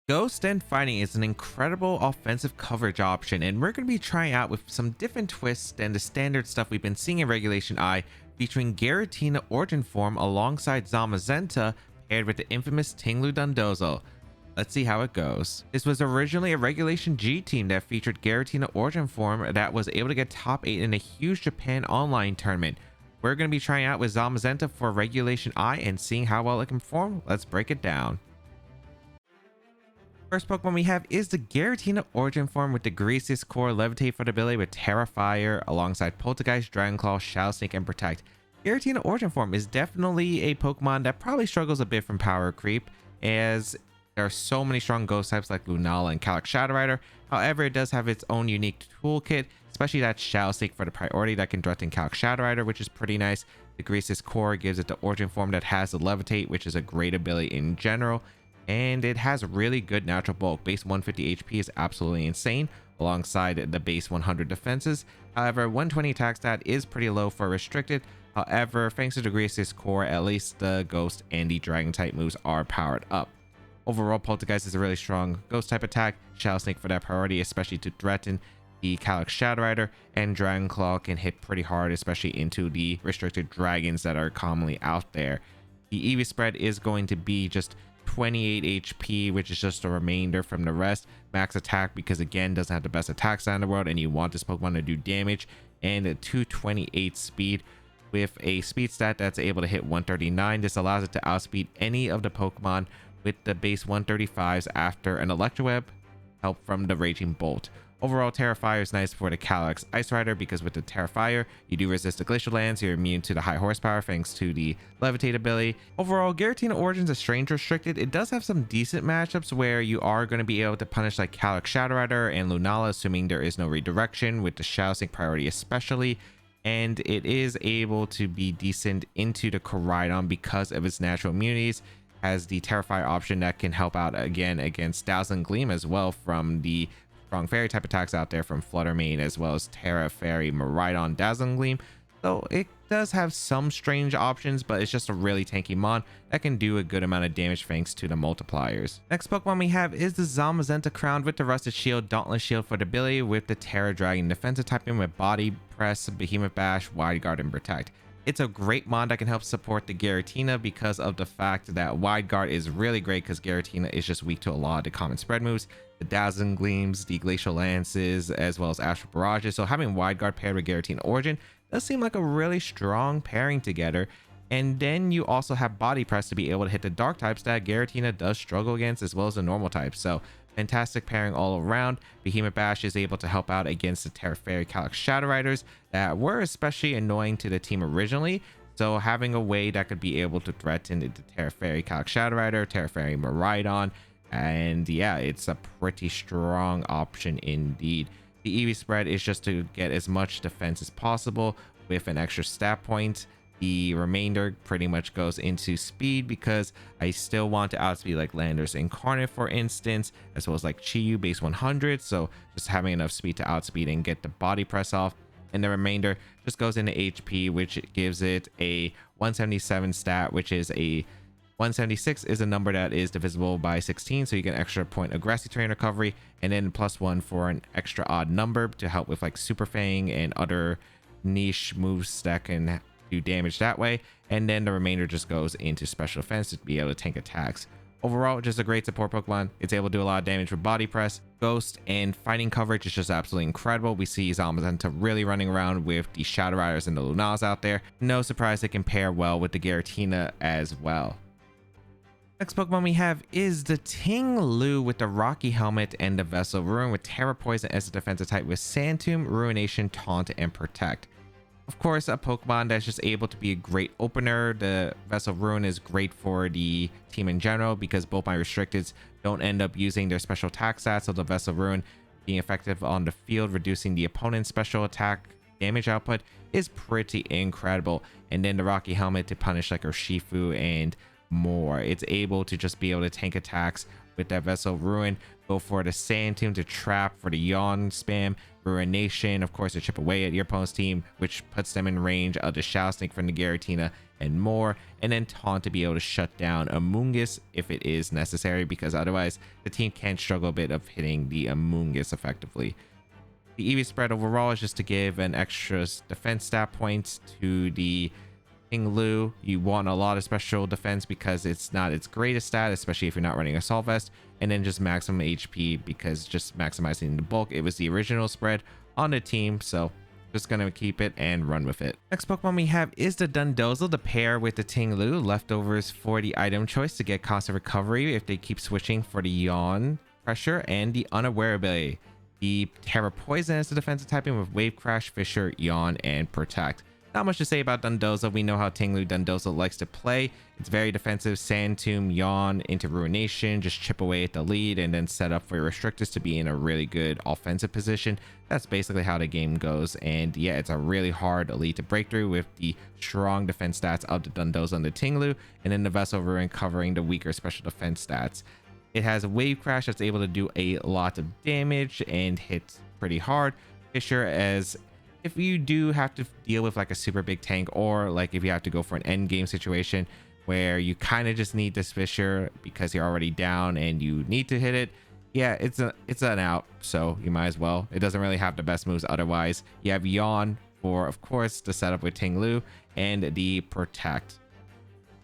Ghost and Fighting is an incredible offensive coverage option, and we're going to be trying out with some different twists than the standard stuff we've been seeing in Regulation I, featuring Giratina Origin form alongside Zamazenta paired with the infamous Ting Lu Dondozo. Let's see how it goes. This was originally a Regulation G team that featured Giratina Origin form that was able to get top 8 in a huge Japan online tournament. We're going to be trying out with Zamazenta for Regulation I and seeing how well it can perform. Let's break it down. First Pokemon we have is the Giratina Origin form with the Greasest Core, Levitate for the ability with Terra Fire alongside Poltergeist, Dragon Claw, Shadow Sneak, and Protect. Giratina Origin form is definitely a Pokemon that probably struggles a bit from power creep, as there are so many strong ghost types like Lunala and Calyx Shadow Rider. However, it does have its own unique toolkit, especially that Shadow Sneak for the priority that can threaten Calyx Shadow Rider, which is pretty nice. The Greasest Core gives it the Origin form that has the Levitate, which is a great ability in general. And it has really good natural bulk. Base 150 HP is absolutely insane alongside the base 100 defenses. However, 120 attack stat is pretty low for restricted. However, thanks to the Greasest Core, at least the Ghost and the Dragon type moves are powered up. Overall, Poltergeist is a really strong Ghost type attack. Shadow Snake for that priority, especially to threaten the Calyx Shadow Rider, and Dragon Claw can hit pretty hard, especially into the restricted dragons that are commonly out there. The EV spread is going to be just 28 HP, which is just a remainder from the rest. Max attack, because again doesn't have the best attack stat in the world and you want this Pokemon to do damage, and a 228 speed with a speed stat that's able to hit 139. This allows it to outspeed any of the Pokemon with the base 135s after an Electro Web, help from the Raging Bolt. Overall, Terra Fire is nice for the Calyx Ice Rider, because with the Terra Fire, you do resist the Glacial Lands, you're immune to the high horsepower thanks to the Levitate ability. Overall, Giratina Origins is strange restricted. It does have some decent matchups where you are going to be able to punish like Calyx Shadow Rider and Lunala, assuming there is no redirection, with the Shadow Sneak priority especially. And it is able to be decent into the Koraidon because of its natural immunities. Has the Terra Fire option that can help out again against Dazzling Gleam as well from the strong fairy type attacks out there from Fluttermane, as well as Terra Fairy, Miraidon, Dazzling Gleam. So it does have some strange options, but it's just a really tanky mon that can do a good amount of damage thanks to the multipliers. Next Pokemon we have is the Zamazenta crowned with the Rusted Shield, Dauntless Shield for the ability with the Terra Dragon defensive typing with Body Press, Behemoth Bash, Wide Guard, and Protect. It's a great mon that can help support the Giratina because of the fact that Wide Guard is really great, because Giratina is just weak to a lot of the common spread moves, the Dazzling Gleams, the Glacial Lances, as well as Astral Barrages. So having Wide Guard paired with Giratina Origin does seem like a really strong pairing together. And then you also have Body Press to be able to hit the dark types that Giratina does struggle against, as well as the normal types. So fantastic pairing all around. Behemoth Bash is able to help out against the Terra Fairy Calyx Shadow Riders that were especially annoying to the team originally. So having a way that could be able to threaten the Terra Fairy Calyx Shadow Rider, Terra Fairy Miraidon, and yeah, it's a pretty strong option indeed. The EV spread is just to get as much defense as possible with an extra stat point. The remainder pretty much goes into speed, because I still want to outspeed like Landorus Incarnate, for instance, as well as like Chi-Yu base 100. So just having enough speed to outspeed and get the Body Press off. And the remainder just goes into HP, which gives it a 177 stat, which is a 176 is a number that is divisible by 16, so you get an extra point of Grassy Terrain recovery, and then +1 for an extra odd number to help with like Super Fang and other niche moves that can do damage that way. And then the remainder just goes into special defense to be able to tank attacks. Overall, just a great support Pokemon. It's able to do a lot of damage with Body Press. Ghost and fighting coverage is just absolutely incredible. We see Zamazenta really running around with the Shadow Riders and the Lunas out there. No surprise they can pair well with the Giratina as well. Next Pokemon we have is the Ting Lu with the Rocky Helmet and the Vessel Ruin with Terra Poison as a defensive type with Sand Tomb, Ruination, Taunt, and Protect. Of course, a Pokemon that's just able to be a great opener. The Vessel Ruin is great for the team in general, because both my restricteds don't end up using their special attack stats, so the Vessel Ruin being effective on the field, reducing the opponent's special attack damage output, is pretty incredible. And then the Rocky Helmet to punish like Urshifu and more. It's able to just be able to tank attacks with that Vessel Ruin, go for the Sand Tomb to trap for the Yawn spam, Ruination, of course, to chip away at your opponent's team, which puts them in range of the Shadow Sneak from the Giratina, and more, and then taunt to be able to shut down Amoonguss if it is necessary, because otherwise the team can struggle a bit of hitting the Amoonguss effectively. The EV spread overall is just to give an extra defense stat points to the Ting Lu. You want a lot of special defense because it's not its greatest stat, especially if you're not running Assault Vest, and then just maximum HP because just maximizing the bulk. It was the original spread on the team, so just gonna keep it and run with it. Next Pokemon we have is the Dondozo, the pair with the Ting Lu. Leftovers for the item choice to get constant recovery if they keep switching for the Yawn Pressure and the Unaware ability. The Terra Poison is the defensive typing with Wave Crash, Fissure, Yawn, and Protect. Not much to say about Dondozo. We know how Ting Lu Dondozo likes to play. It's very defensive. Sand Tomb, Yawn into Ruination, just chip away at the lead and then set up for your Restrictors to be in a really good offensive position. That's basically how the game goes. And yeah, it's a really hard lead to break through with the strong defense stats of the Dondozo and the Ting Lu, and then the Vessel Ruin covering the weaker special defense stats. It has a Wave Crash that's able to do a lot of damage and hits pretty hard. Fissure, as if you do have to deal with like a super big tank, or like if you have to go for an end game situation where you kind of just need this Fissure because you're already down and you need to hit it, yeah, it's an out, so you might as well. It doesn't really have the best moves otherwise. You have Yawn for, of course, the setup with Ting Lu, and the Protect.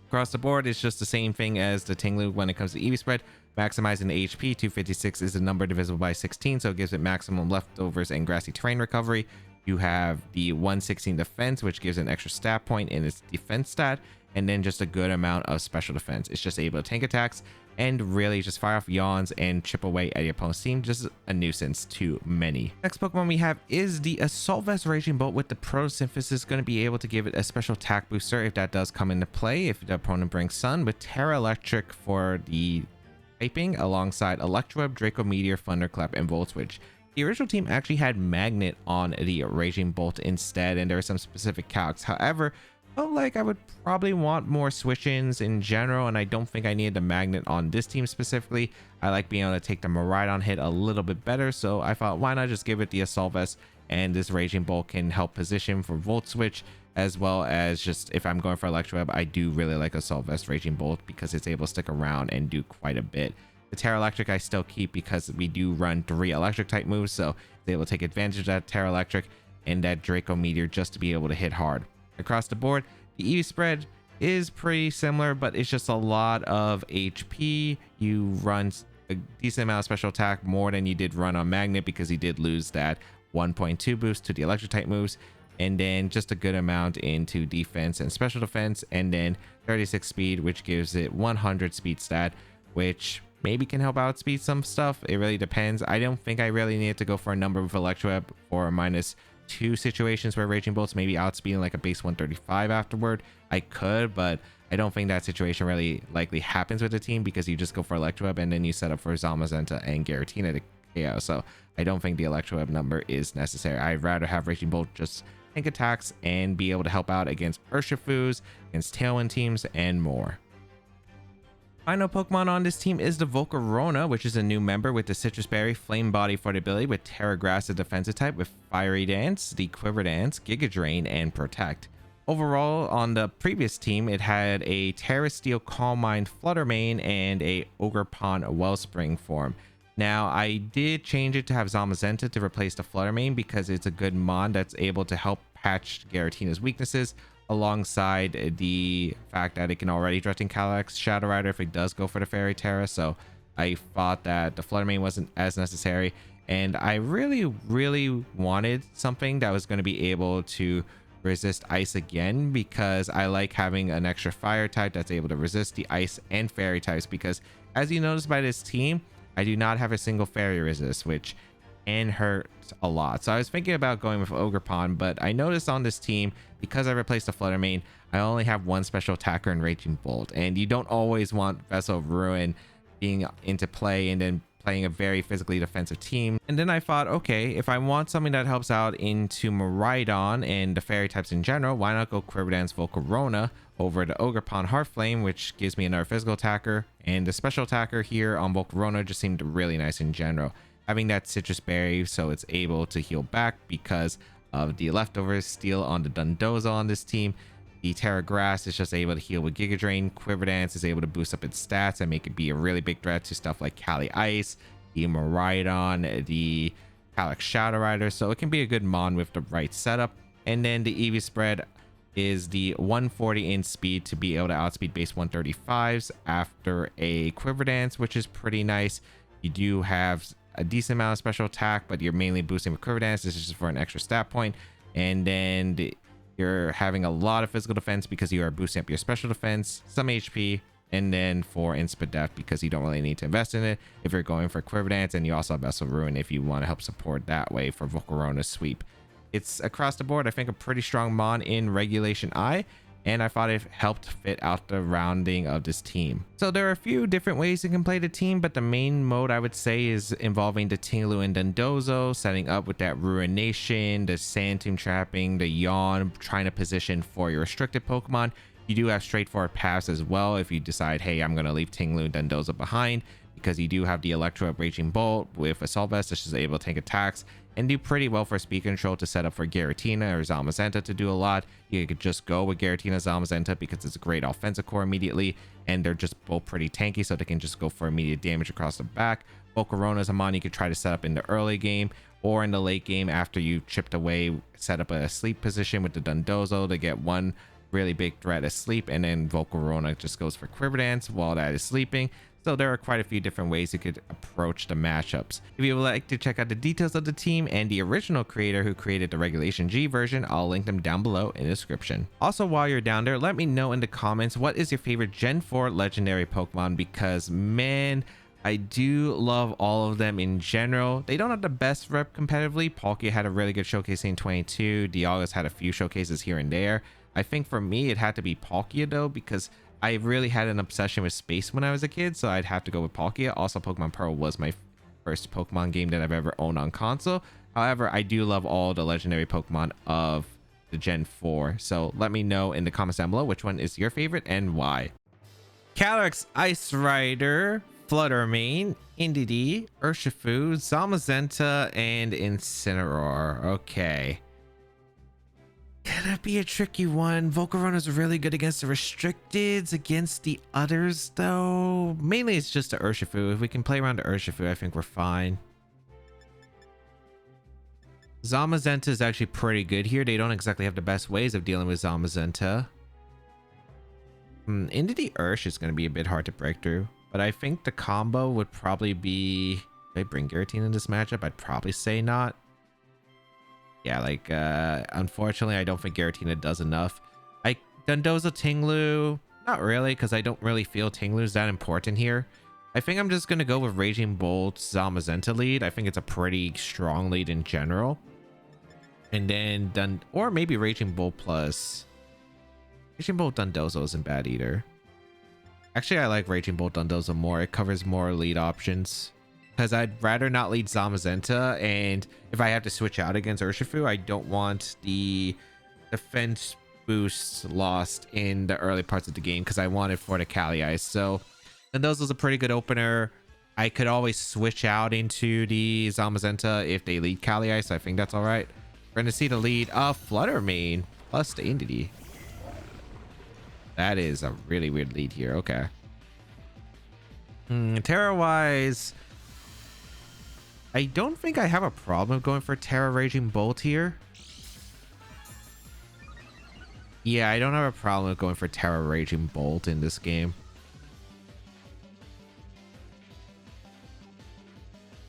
Across the board, it's just the same thing as the Ting Lu when it comes to EV spread. Maximizing the HP, 256 is a number divisible by 16, so it gives it maximum leftovers and grassy terrain recovery. You have the 116 defense, which gives an extra stat point in its defense stat, and then just a good amount of special defense. It's just able to tank attacks and really just fire off Yawns and chip away at your opponent's team. Just a nuisance to many. Next Pokemon we have is the Assault Vest Raging Bolt with the Photosynthesis. Going to be able to give it a special attack booster if that does come into play, if the opponent brings Sun, with Terra Electric for the typing alongside Electroweb, Draco Meteor, Thunderclap, and Volt Switch. The original team actually had Magnet on the Raging Bolt instead, and there are some specific calcs. However, felt like I would probably want more switch-ins in general, and I don't think I needed the Magnet on this team specifically. I like being able to take the Miraidon hit a little bit better, so I thought, why not just give it the Assault Vest, and this Raging Bolt can help position for Volt Switch, as well as just if I'm going for Electroweb. I do really like Assault Vest Raging Bolt because it's able to stick around and do quite a bit. The Terra Electric I still keep because we do run 3 electric type moves, so it's able to take advantage of that Terra Electric and that Draco Meteor just to be able to hit hard. Across the board, the EV spread is pretty similar, but it's just a lot of HP. You run a decent amount of special attack, more than you did run on Magnet, because he did lose that 1.2 boost to the electric type moves, and then just a good amount into defense and special defense, and then 36 speed, which gives it 100 speed stat, which maybe can help outspeed some stuff. It really depends. I don't think I really need to go for a number with Electroweb or -2 situations where Raging Bolt's maybe outspeeding like a base 135 afterward. I could, but I don't think that situation really likely happens with the team, because you just go for Electroweb and then you set up for Zamazenta and Giratina to KO. So I don't think the Electroweb number is necessary. I'd rather have Raging Bolt just tank attacks and be able to help out against Urshifus, against Tailwind teams, and more. Final Pokemon on this team is the Volcarona, which is a new member with the Citrus Berry, Flame Body for the ability, with Terra Grass the defensive type, with Fiery Dance, the Quiver Dance, Giga Drain, and Protect. Overall, on the previous team, it had a Terra Steel, Calm Mind, Flutter Mane, and a Ogerpon Wellspring form. Now, I did change it to have Zamazenta to replace the Flutter Mane because it's a good mon that's able to help patch Giratina's weaknesses, alongside the fact that it can already threaten Calyrex Shadow Rider if it does go for the Fairy Terra. So I thought that the Flutter Mane wasn't as necessary, and I really wanted something that was going to be able to resist ice again, because I like having an extra fire type that's able to resist the ice and fairy types, because as you notice by this team, I do not have a single fairy resist, which can hurt a lot. So I was thinking about going with Ogerpon, but I noticed on this team, because I replaced the Flutter Mane, I only have one special attacker in Raging Bolt, and you don't always want Vessel of Ruin being into play and then playing a very physically defensive team. And then I thought, okay, if I want something that helps out into Miraidon and the fairy types in general, why not go Quiver Dance Volcarona over the Ogerpon Heartflame, which gives me another physical attacker, and the special attacker here on Volcarona just seemed really nice in general. Having that Citrus Berry, so it's able to heal back because of the leftovers steal on the Dondozo on this team. The Terra Grass is just able to heal with Giga Drain. Quiver Dance is able to boost up its stats and make it be a really big threat to stuff like Kali Ice, the Miraidon, the Calyx Shadow Rider. So it can be a good mon with the right setup. And then the EV spread is the 140 in speed to be able to outspeed base 135s after a Quiver Dance, which is pretty nice. You do have a decent amount of special attack, but you're mainly boosting with Quiver Dance. This is just for an extra stat point. And then you're having a lot of physical defense because you are boosting up your special defense, some HP, and then for instant death because you don't really need to invest in it if you're going for Quiver Dance. And you also have Vessel Ruin if you want to help support that way for Volcarona's sweep. It's across the board, I think, a pretty strong mon in Regulation I, and I thought it helped fit out the rounding of this team. So there are a few different ways you can play the team, but the main mode I would say is involving the Ting Lu and Dondozo, setting up with that Ruination, the Sand Tomb trapping, the Yawn, trying to position for your restricted Pokemon. You do have straightforward paths as well if you decide, hey, I'm going to leave Ting Lu and Dondozo behind, because you do have the Electro Raging Bolt with Assault Vest, which is able to take attacks and do pretty well for speed control to set up for Giratina or Zamazenta to do a lot. You could just go with Giratina Zamazenta because it's a great offensive core immediately, and they're just both pretty tanky, so they can just go for immediate damage across the back. Volcarona is a mon you could try to set up in the early game or in the late game after you chipped away, set up a sleep position with the Dondozo to get one really big threat asleep, and then Volcarona just goes for Quiver Dance while that is sleeping. So there are quite a few different ways you could approach the matchups. If you would like to check out the details of the team and the original creator who created the Regulation G version, I'll link them down below in the description. Also, while you're down there, let me know in the comments what is your favorite Gen 4 legendary Pokemon, because man, I do love all of them in general. They don't have the best rep competitively. Palkia had a really good showcase in 22. Dialga's had a few showcases here and there. I think for me it had to be Palkia though, because I really had an obsession with space when I was a kid, so I'd have to go with Palkia. Also, Pokemon Pearl was my first Pokemon game that I've ever owned on console. However, I do love all the legendary Pokemon of the Gen 4. So let me know in the comments down below which one is your favorite and why. Calyx Ice Rider, Fluttermane, Indeedee, Urshifu, Zamazenta, and Incineroar. Okay. Gonna be a tricky one. Volcarona's really good against the restricteds. Against the others, though, mainly it's just the Urshifu. If we can play around the Urshifu, I think we're fine. Zamazenta is actually pretty good here. They don't exactly have the best ways of dealing with Zamazenta. Indeedee Ursh is going to be a bit hard to break through, but I think the combo would probably be... Should I bring Giratina in this matchup? I'd probably say not. Yeah, like, unfortunately, I don't think Giratina does enough. Dondozo Ting Lu, not really, because I don't really feel Ting Lu's that important here. I think I'm just going to go with Raging Bolt Zamazenta lead. I think it's a pretty strong lead in general. And then, or maybe Raging Bolt plus... Raging Bolt Dondozo isn't bad either. Actually, I like Raging Bolt Dondozo more. It covers more lead options. Because I'd rather not lead Zamazenta, and if I have to switch out against Urshifu, I don't want the defense boosts lost in the early parts of the game, because I want it for the Kali Ice. So Dondozo's a pretty good opener. I could always switch out into the Zamazenta if they lead Kali Ice. I think that's all right. We're going to see the lead of Fluttermane plus the Indeedee. That is a really weird lead here. Okay. Terra-wise... I don't think I have a problem going for Terra Raging Bolt here. Yeah, I don't have a problem with going for Terra Raging Bolt in this game.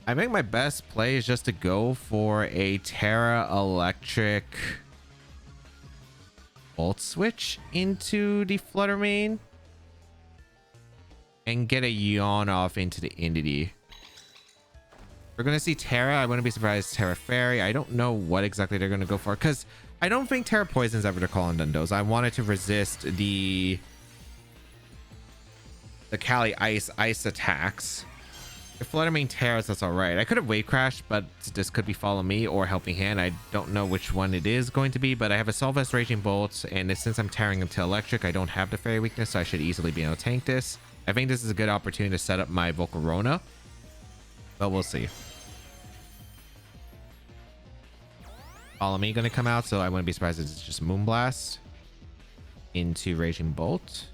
I think my best play is just to go for a Terra Electric Bolt switch into the Fluttermane and get a Yawn off into the Indeedee. We're going to see Terra. I wouldn't be surprised. Terra Fairy. I don't know what exactly they're going to go for, because I don't think Terra Poison's ever to call on Dondozo. I wanted to resist the Kali Ice attacks. If Fluttermane Terras, that's all right. I could have Wave Crashed, but this could be Follow Me or Helping Hand. I don't know which one it is going to be, but I have a Assault Vest Raging Bolts, and since I'm tearing into Electric, I don't have the Fairy weakness, so I should easily be able to tank this. I think this is a good opportunity to set up my Volcarona, but we'll see. Follow Me going to come out, so I wouldn't be surprised if it's just Moonblast. into Raging Bolt.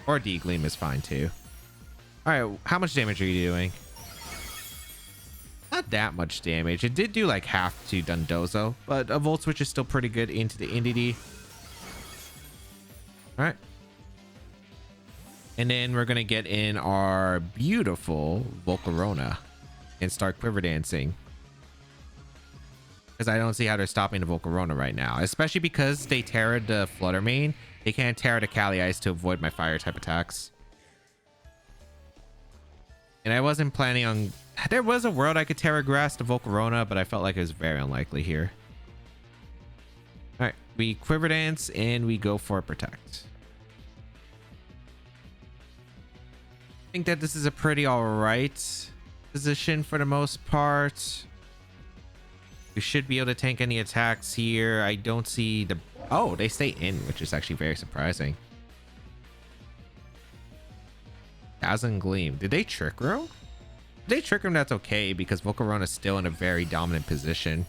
Or D-Gleam is fine too. Alright, how much damage are you doing? Not that much damage. It did do like half to Dondozo, but a Volt Switch is still pretty good into the Indeedee. Alright. And then we're going to get in our beautiful Volcarona and start Quiver Dancing. Because I don't see how they're stopping the Volcarona right now. Especially because they Terra'd the Flutter Mane. They can't Terra the Cali Ice to avoid my fire type attacks. And I wasn't planning on... There was a world I could Terra Grass the Volcarona, but I felt like it was very unlikely here. Alright, we Quiver Dance and we go for Protect. I think that this is a pretty alright position for the most part. We should be able to tank any attacks here. I don't see the... Oh, they stay in, which is actually very surprising. Dazzling Gleam. Did they Trick Room? If they Trick Room, that's okay, because Volcarona is still in a very dominant position.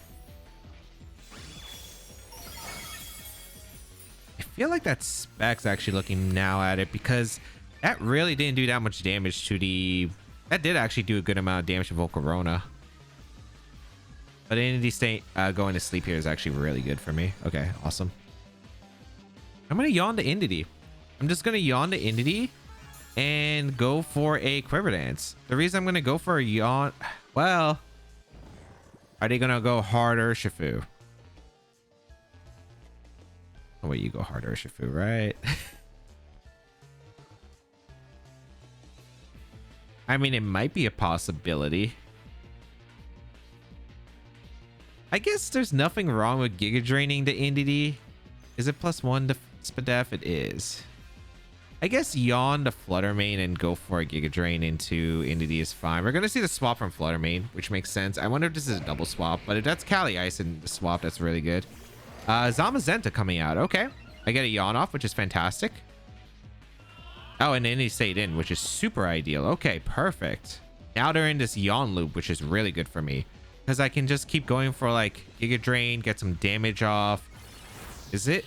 I feel like that Spec's actually looking now at it, because that really didn't do that much damage to the... That did actually do a good amount of damage to Volcarona. But Indeedee State going to sleep here is actually really good for me. Okay, awesome. I'm going to yawn to Indeedee. I'm just going to yawn to Indeedee and go for a Quiver Dance. The reason I'm going to go for a yawn... Well, are they going to go hard Urshifu? Oh, wait, you go hard Urshifu, right? I mean, it might be a possibility. I guess there's nothing wrong with Giga Draining the Indeedee. Is it +1 to Spadef? It is. I guess yawn the Flutter Mane and go for a Giga Drain into Indeedee is fine. We're going to see the swap from Flutter Mane, which makes sense. I wonder if this is a double swap, but if that's Cali Ice in the swap, that's really good. Zamazenta coming out. Okay. I get a yawn off, which is fantastic. Oh, and Indeedee stayed in, which is super ideal. Okay, perfect. Now they're in this yawn loop, which is really good for me. Because I can just keep going for like Giga Drain, get some damage off. Is it?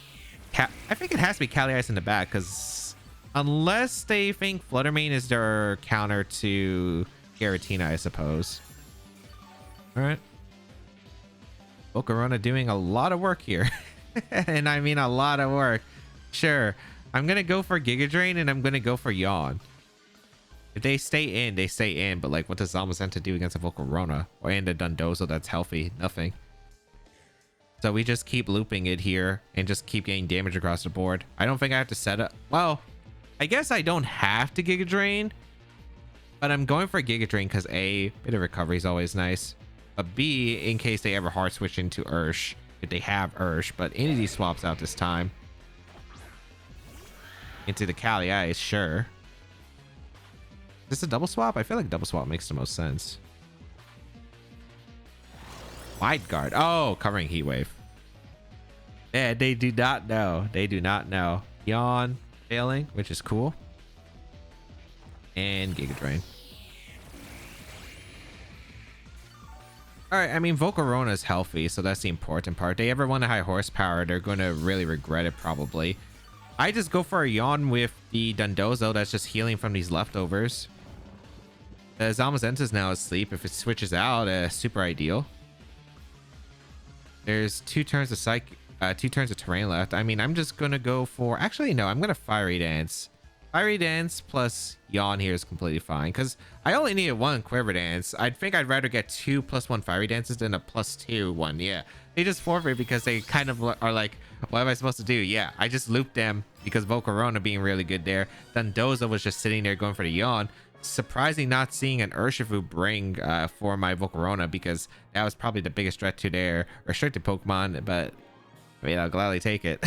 I think it has to be Cali Ice in the back, because unless they think Flutter Mane is their counter to Giratina, I suppose. Alright. Volcarona doing a lot of work here. And I mean a lot of work. Sure. I'm going to go for Giga Drain and I'm going to go for Yawn. If they stay in, they stay in. But like, what does Zamazenta do against a Volcarona? Or and a Dondozo that's healthy? Nothing. So we just keep looping it here and just keep getting damage across the board. I don't think I have to set up... Well, I guess I don't have to Giga Drain. But I'm going for a Giga Drain because A, bit of recovery is always nice. But B, in case they ever hard switch into Ursh. If they have Ursh. But Indeedee swaps out this time. Into the Cali Ice, sure. Is this a double swap? I feel like double swap makes the most sense. Wide guard. Oh, covering Heat Wave. Yeah, they do not know. They do not know. Yawn failing, which is cool. And Giga Drain. Alright, I mean, Volcarona is healthy, so that's the important part. They ever want a high horsepower, they're going to really regret it, probably. I just go for a Yawn with the Dondozo that's just healing from these leftovers. Zamazenta's now asleep. If it switches out, super ideal. There's 2 turns of 2 turns of terrain left. I mean, I'm just gonna go for... Actually, no, I'm gonna Fiery Dance. Fiery Dance plus Yawn here is completely fine because I only needed 1 Quiver Dance. I think I'd rather get 2 +1 Fiery Dances than a +2 one. Yeah, they just forfeit because they kind of are like, what am I supposed to do? Yeah, I just looped them because Volcarona being really good there. Dondozo was just sitting there going for the Yawn. Surprising not seeing an Urshifu bring for my Volcarona because that was probably the biggest threat to their restricted Pokemon, but I mean, I'll gladly take it.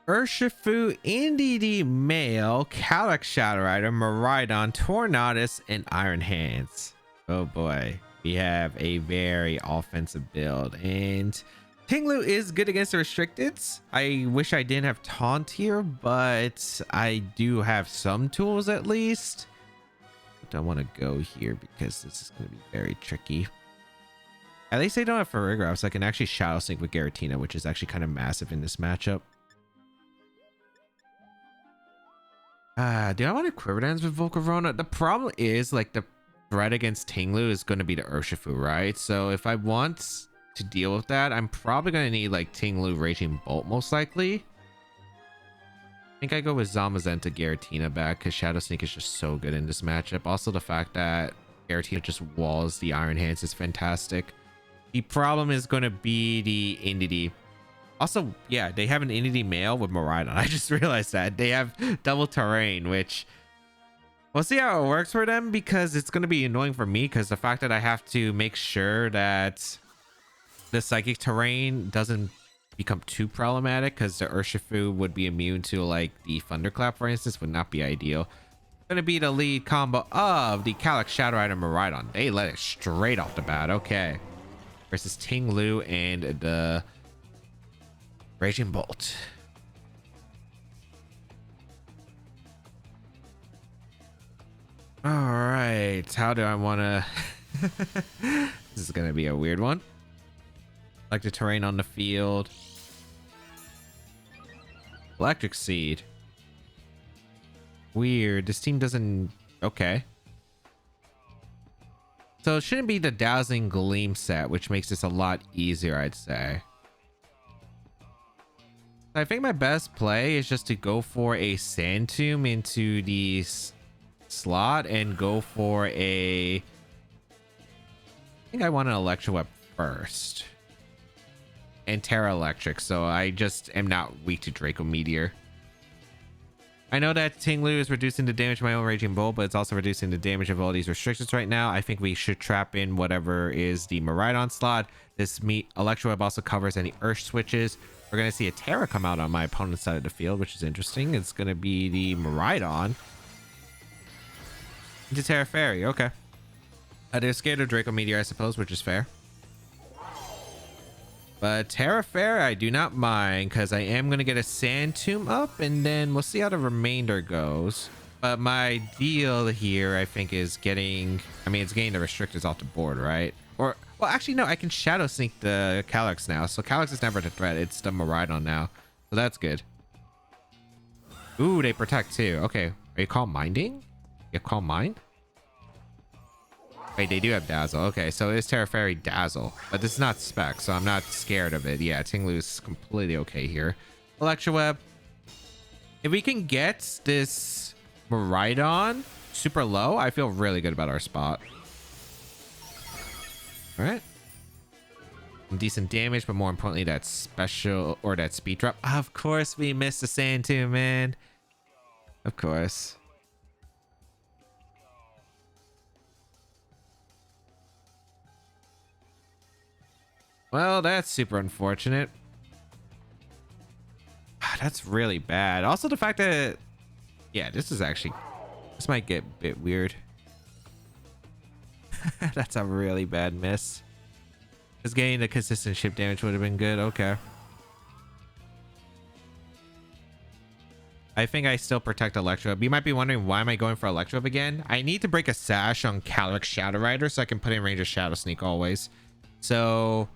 Urshifu, Indeedee Male, Calyx Shadow Rider, Miraidon, Tornadus, and Iron Hands. Oh boy, we have a very offensive build, and Ting Lu is good against the restricteds. I wish I didn't have Taunt here, but I do have some tools at least. I don't want to go here because this is going to be very tricky. At least they don't have Farigiraf, so I can actually Shadow Sneak with Giratina, which is actually kind of massive in this matchup. Do I want to Quiver Dance with Volcarona? The problem is, like, the threat against Ting Lu is going to be the Urshifu, right? So if I want to deal with that, I'm probably going to need, like, Ting Lu Raging Bolt, most likely. I think I go with Zamazenta Giratina back, because Shadow Sneak is just so good in this matchup. Also, the fact that Giratina just walls the Iron Hands is fantastic. The problem is going to be the Indeedee. Also, yeah, they have an Indeedee male with Miraidon. I just realized that. They have double terrain, which we'll see how it works for them, because it's going to be annoying for me, because the fact that I have to make sure that the Psychic terrain doesn't become too problematic, because the Urshifu would be immune to, like, the Thunderclap, for instance, would not be ideal. Going to be the lead combo of the Calyx Shadow Rider Miraidon. They let it straight off the bat. Okay. Versus Ting Lu and the Raging Bolt. All right. How do I want to... This is going to be a weird one. Like the terrain on the field. Electric Seed. Weird. This team doesn't... Okay. So it shouldn't be the Dazzling Gleam set, which makes this a lot easier, I'd say. I think my best play is just to go for a Sand Tomb into the slot and go for a... I think I want an Electroweb first. And Terra Electric, so I just am not weak to Draco Meteor. I know that Ting Lu is reducing the damage of my own Raging Bolt, but it's also reducing the damage of all these restrictions right now. I think we should trap in whatever is the Miraidon slot. This Electroweb also covers any Earth switches. We're going to see a Terra come out on my opponent's side of the field, which is interesting. It's going to be the Miraidon. Into Terra Fairy, okay. They're scared of Draco Meteor, I suppose, which is fair. But Terra Fairy, I do not mind, because I am going to get a Sand Tomb up, and then we'll see how the remainder goes. But my deal here, I think, is getting... I mean, it's getting the restrictors off the board, right? Or... Well, actually, no, I can Shadow Sneak the Calyx now. So Calyx is never the threat. It's the Miraidon now. So that's good. Ooh, they protect too. Okay. Are you Calm Minding? You Calm Mind? Wait, they do have Dazzle. Okay, so it's Terra Fairy Dazzle. But this is not Spec, so I'm not scared of it. Yeah, Ting Lu is completely okay here. Electroweb. If we can get this Miraidon super low, I feel really good about our spot. All right. Decent damage, but more importantly, that special or that speed drop. Of course, we missed the Sand Tomb, man. Of course. Well, that's super unfortunate. That's really bad. Also, the fact that... Yeah, this might get a bit weird. That's a really bad miss. Just getting the consistent ship damage would have been good. Okay. I think I still protect Electroweb. You might be wondering, why am I going for Electroweb again? I need to break a sash on Calyx Shadow Rider so I can put in range of Shadow Sneak always. So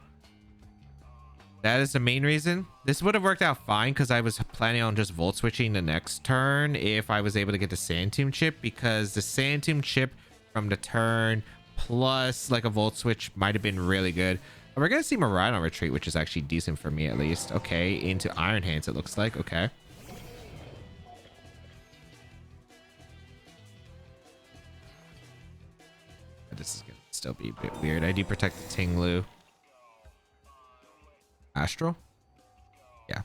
that is the main reason. This would have worked out fine because I was planning on just Volt Switching the next turn if I was able to get the Sand Tomb chip, because the Sand Tomb chip from the turn plus like a Volt Switch might have been really good. We're gonna see Miraidon retreat, which is actually decent for me at least. Okay, into Iron Hands it looks like. Okay. But this is gonna still be a bit weird. I do protect the Ting Lu. Astral? Yeah.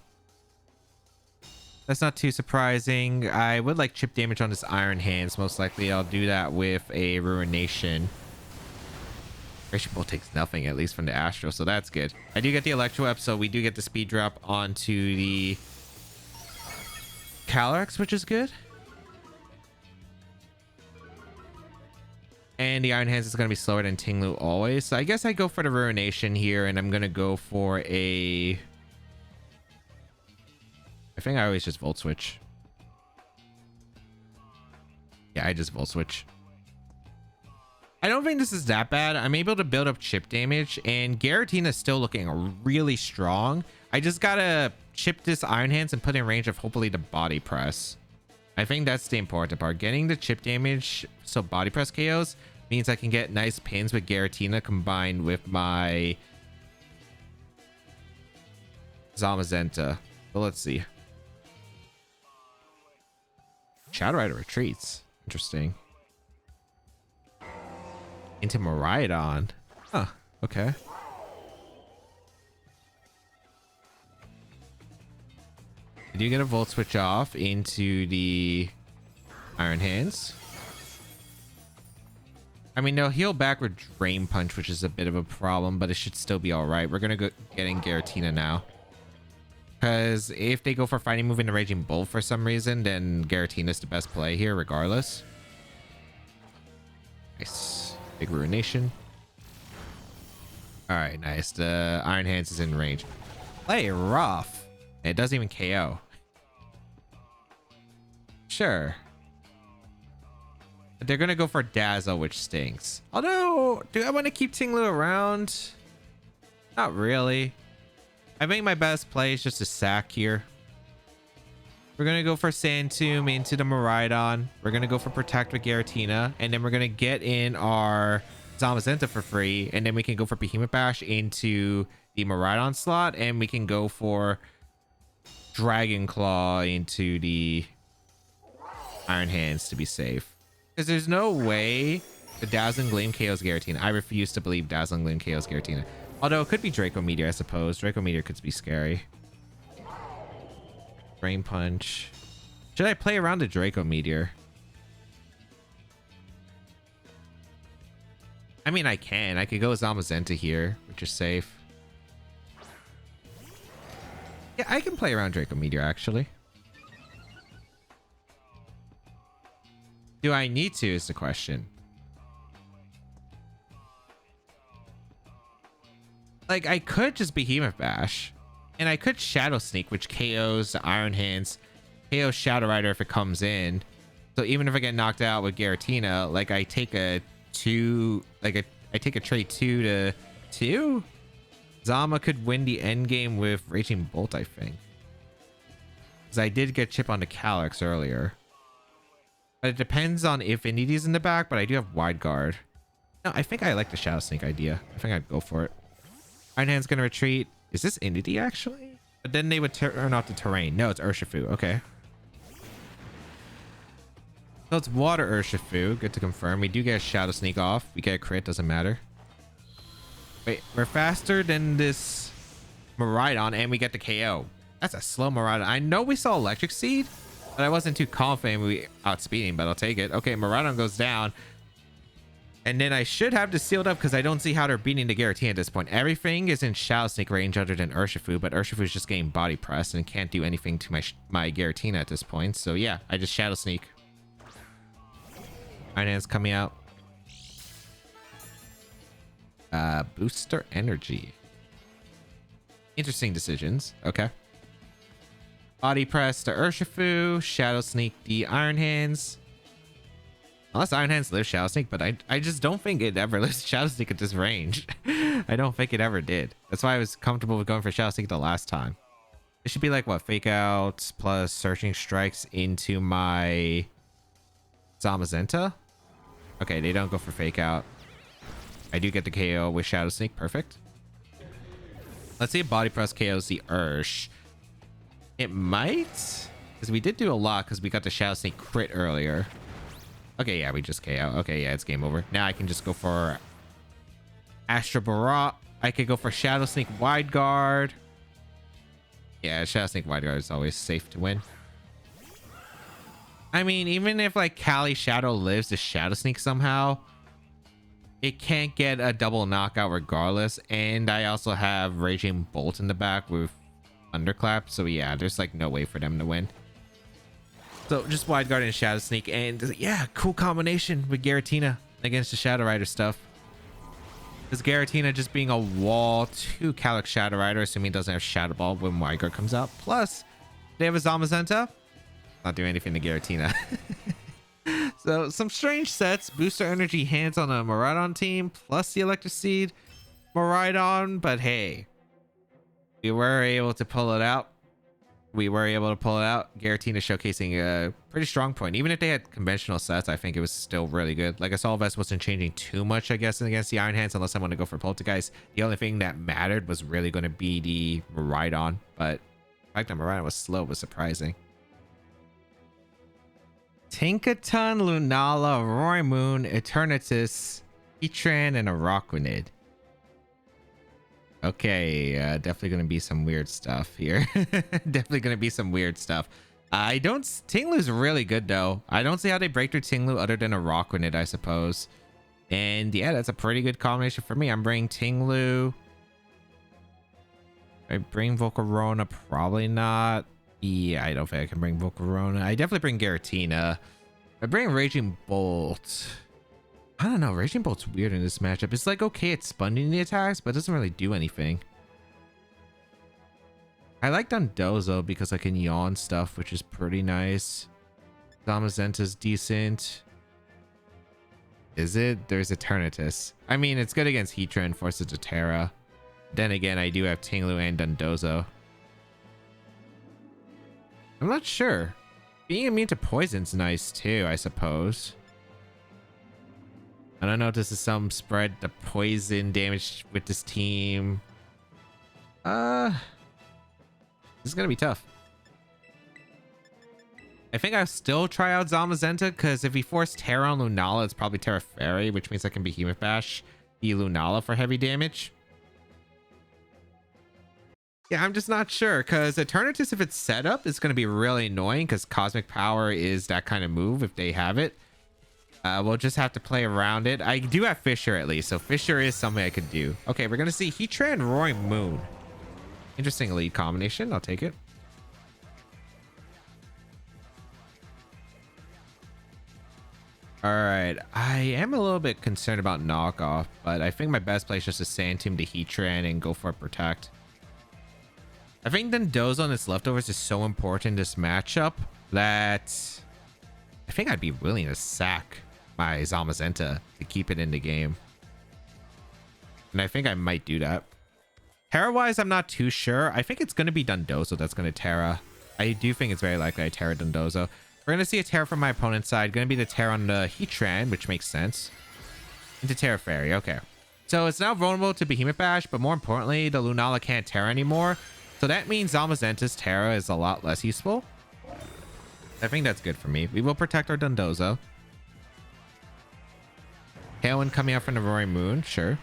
That's not too surprising. I would like chip damage on this Iron Hands. Most likely I'll do that with a Ruination. Raging Bolt takes nothing, at least from the Astral, so that's good. I do get the Electroweb, so we do get the speed drop onto the Calyx, which is good. And the Iron Hands is going to be slower than Ting Lu always. So I guess I go for the Ruination here, and I'm going to go for a... I think I always just Volt Switch. Yeah, I just Volt Switch. I don't think this is that bad. I'm able to build up chip damage, and Giratina is still looking really strong. I just gotta chip this Iron Hands and put in range of hopefully the body press. I think that's the important part. Getting the chip damage so body press KOs means I can get nice pins with Giratina combined with my Zamazenta. But let's see. Shadow Rider retreats. Interesting. Into Miraidon. Huh. Okay. I do get a Volt Switch off into the Iron Hands. I mean, they'll heal back with Drain Punch, which is a bit of a problem, but it should still be alright. We're gonna go getting Giratina now. Because if they go for Fighting Move into Raging Bolt for some reason, then Giratina is the best play here, regardless. Nice. Big Ruination. Alright, nice. The Iron Hands is in range. Play rough. It doesn't even KO. Sure. But they're gonna go for Dazzle, which stinks. Although, do I want to keep Ting Lu around? Not really. I think my best play is just a sack here. We're gonna go for Sand Tomb into the Miraidon. We're gonna go for Protect with Giratina, and then we're gonna get in our Zamazenta for free, and then we can go for Behemoth Bash into the Miraidon slot, and we can go for Dragon Claw into the Iron Hands to be safe. Because there's no way the Dazzling Gleam KOs Giratina. I refuse to believe Dazzling Gleam KOs Giratina. Although it could be Draco Meteor, I suppose. Draco Meteor could be scary. Drain Punch. Should I play around the Draco Meteor? I mean, I can. I could go Zamazenta here, which is safe. Yeah, I can play around Draco Meteor, actually. Do I need to is the question. Like, I could just Behemoth Bash. And I could Shadow Sneak, which KOs the Iron Hands. KOs Shadow Rider if it comes in. So even if I get knocked out with Giratina, like, I take a 2... Like, I take a trade 2 to 2? Zama could win the end game with Raging Bolt, I think. Because I did get chip on the Calyx earlier. But it depends on if Inidi's in the back, but I do have Wide Guard. No, I think I like the Shadow Sneak idea. I think I'd go for it. Iron Hand's gonna retreat. Is this Inidi actually? But then they would turn off the terrain. No, it's Urshifu. Okay. So it's Water Urshifu. Good to confirm. We do get a Shadow Sneak off. We get a crit. Doesn't matter. Wait, we're faster than this Miraidon, and we get the KO. That's a slow Miraidon. I know we saw Electric Seed, but I wasn't too confident we outspeeding, but I'll take it. Okay, Miraidon goes down. And then I should have this sealed up because I don't see how they're beating the Giratina at this point. Everything is in Shadow Sneak range other than Urshifu, but Urshifu is just getting body pressed and can't do anything to my Giratina at this point. So yeah, I just Shadow Sneak. Iron Hand's coming out. Booster Energy. Interesting decisions. Okay. Body press to Urshifu. Shadow Sneak the Iron Hands. Unless Iron Hands lives Shadow Sneak, but I just don't think it ever lives Shadow Sneak at this range. I don't think it ever did. That's why I was comfortable with going for Shadow Sneak the last time. It should be like, what, Fake Out plus Searching Strikes into my Zamazenta? Okay, they don't go for Fake Out. I do get the KO with Shadow Sneak. Perfect. Let's see if Body Press KOs the Ursh. It might, because we did do a lot because we got the Shadow Sneak crit earlier. Okay, yeah, we just KO. Okay, yeah, it's game over. Now I can just go for Astra Barat. I could go for Shadow Sneak Wide Guard. Yeah, Shadow Sneak Wide Guard is always safe to win. I mean, even if like Kali Shadow lives the Shadow Sneak somehow, it can't get a double knockout regardless. And I also have Raging Bolt in the back with Thunderclap. So yeah, there's like no way for them to win. So just Wide Guard and Shadow Sneak, and yeah, cool combination with Giratina against the Shadow Rider stuff. Because Giratina just being a wall to Calyx Shadow Rider, assuming it doesn't have Shadow Ball when Wide Guard comes out. Plus, they have a Zamazenta. Not doing anything to Giratina. So some strange sets. Booster Energy Hands on a Miraidon team plus the Electric Seed Miraidon. But hey, we were able to pull it out. Giratina showcasing a pretty strong point. Even if they had conventional sets, I think it was still really good. Like Assault Vest wasn't changing too much, I guess, against the Iron Hands, unless I want to go for Poltergeist. The only thing that mattered was really going to be the Miraidon. But the fact that Miraidon was slow was surprising. Tinkaton, Lunala, Roymoon, Eternatus, Heatran, and Araquanid. Okay, definitely gonna be some weird stuff here. Definitely gonna be some weird stuff. Ting Lu's really good though. I don't see how they break through Ting Lu other than Araquanid, I suppose. And yeah, that's a pretty good combination for me. I'm bringing Ting Lu. I bring Volcarona, probably not. Yeah, I don't think I can bring Volcarona. I definitely bring Giratina. I bring Raging Bolt. I don't know. Raging Bolt's weird in this matchup. It's like okay at spunding the attacks, but it doesn't really do anything. I like Dondozo because I can yawn stuff, which is pretty nice. Zamazenta's decent. Is it? There's Eternatus. I mean, it's good against Heatran, forces to Terra. Then again, I do have Ting Lu and Dondozo. I'm not sure. Being immune to poison's nice too, I suppose. I don't know if this is some spread the poison damage with this team. This is gonna be tough. I think I'll still try out Zamazenta because if we force Terra on Lunala, it's probably Terra Fairy, which means I can Behemoth Bash the Lunala for heavy damage. Yeah, I'm just not sure because Eternatus, if it's set up, is going to be really annoying because Cosmic Power is that kind of move if they have it. We'll just have to play around it. I do have Fissure at least, so Fissure is something I could do. Okay, we're going to see Heatran, Roymoon. Interesting lead combination. I'll take it. All right, I am a little bit concerned about knockoff, but I think my best play is just to Sand Tomb to Heatran and go for a Protect. I think Dondozo and its leftovers is so important in this matchup that I think I'd be willing to sack my Zamazenta to keep it in the game. And I think I might do that. Terra-wise, I'm not too sure. I think it's going to be Dondozo that's going to Terra. I do think it's very likely I Terra Dondozo. We're going to see a Terra from my opponent's side. Going to be the Terra on the Heatran, which makes sense. Into Terra Fairy. Okay. So it's now vulnerable to Behemoth Bash, but more importantly, the Lunala can't Terra anymore. So that means Zamazenta's Terra is a lot less useful. I think that's good for me. We will protect our Dondozo. Tailwind coming out from the Roymoon. Sure.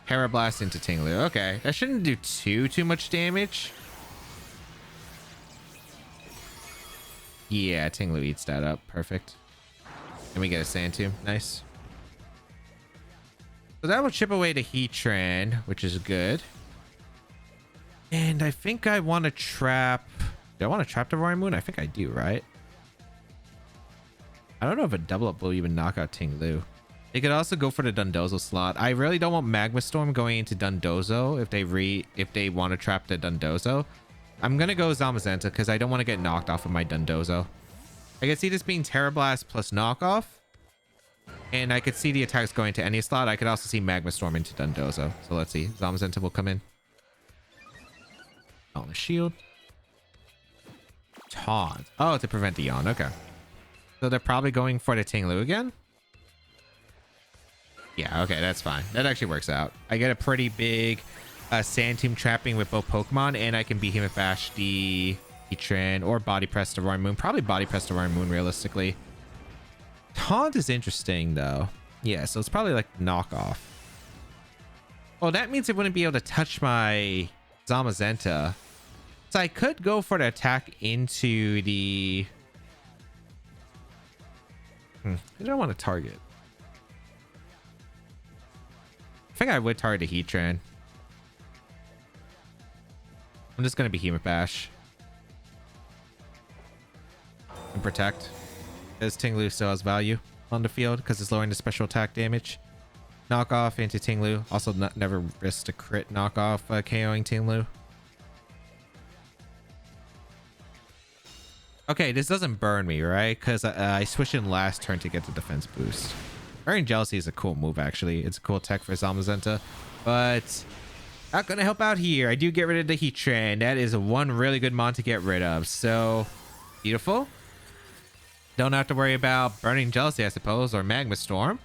Terra Blast into Ting Lu. Okay. That shouldn't do too much damage. Yeah, Ting Lu eats that up. Perfect. And we get a Sand Tomb. Nice. So that will chip away the Heatran, which is good. And I think I want to trap... Do I want to trap the Roymoon? I think I do, right? I don't know if a double up will even knock out Ting Lu. They could also go for the Dondozo slot. I really don't want Magma Storm going into Dondozo if they want to trap the Dondozo. I'm going to go Zamazenta because I don't want to get knocked off of my Dondozo. I can see this being Terra Blast plus knockoff. And I could see the attacks going to any slot. I could also see Magma Storm into Dondozo. So let's see. Zamazenta will come in. On the shield. Taunt. Oh, to prevent the yawn. Okay. So they're probably going for the Ting Lu again. Yeah, okay, that's fine. That actually works out. I get a pretty big Sand Tomb trapping with both Pokemon, and I can Behemoth Bash the Heatran or Body Press the Roymoon. Probably Body Press the Roymoon, realistically. Taunt is interesting, though. Yeah, so it's probably like knockoff. Well, that means it wouldn't be able to touch my Zamazenta. So I could go for the attack into the... I don't want to target. I think I would target a Heatran. I'm just going to Behemoth Bash. And protect. Because Ting Lu still has value on the field because it's lowering the special attack damage. Knockoff into Ting Lu. Also never risk to crit knockoff KOing Ting Lu. Okay, this doesn't burn me, right? Because I switched in last turn to get the defense boost. Burning Jealousy is a cool move, actually. It's a cool tech for Zamazenta, but not gonna help out here. I do get rid of the Heatran. That is one really good mon to get rid of. So beautiful. Don't have to worry about Burning Jealousy, I suppose, or Magma Storm.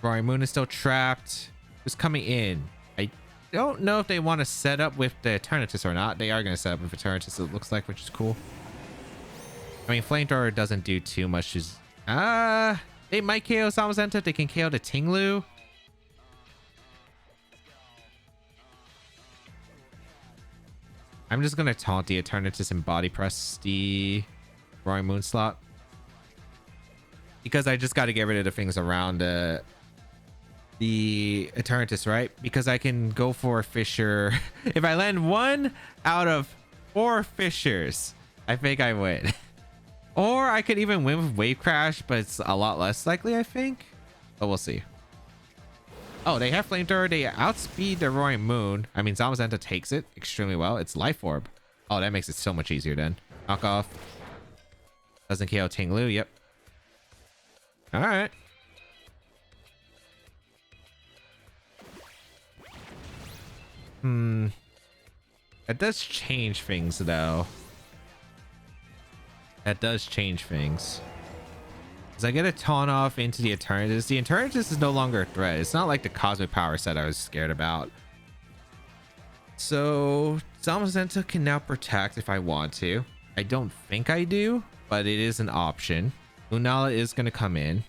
Roaring Moon is still trapped. Who's coming in? I don't know if they want to set up with the Eternatus or not. They are going to set up with Eternatus, it looks like, which is cool. I mean, Flamethrower doesn't do too much. They might KO Zamazenta if they can KO the Ting Lu. I'm just going to taunt the Eternatus and body press the Roaring Moon slot. Because I just got to get rid of the things around the Eternatus, right? Because I can go for a Fissure. If I land 1 out of 4 Fissures, I think I win. Or I could even win with Wave Crash, but it's a lot less likely, I think. But we'll see. Oh, they have Flamethrower. They outspeed the Roaring Moon. I mean, Zamazenta takes it extremely well. It's Life Orb. Oh, that makes it so much easier then. Knock off. Doesn't KO Ting Lu. Yep. All right. That does change things, though. That does change things. As I get a taunt off into the Eternatus. The Eternatus is no longer a threat. It's not like the Cosmic Power set I was scared about. So Zamazenta can now protect if I want to. I don't think I do, but it is an option. Lunala is going to come in.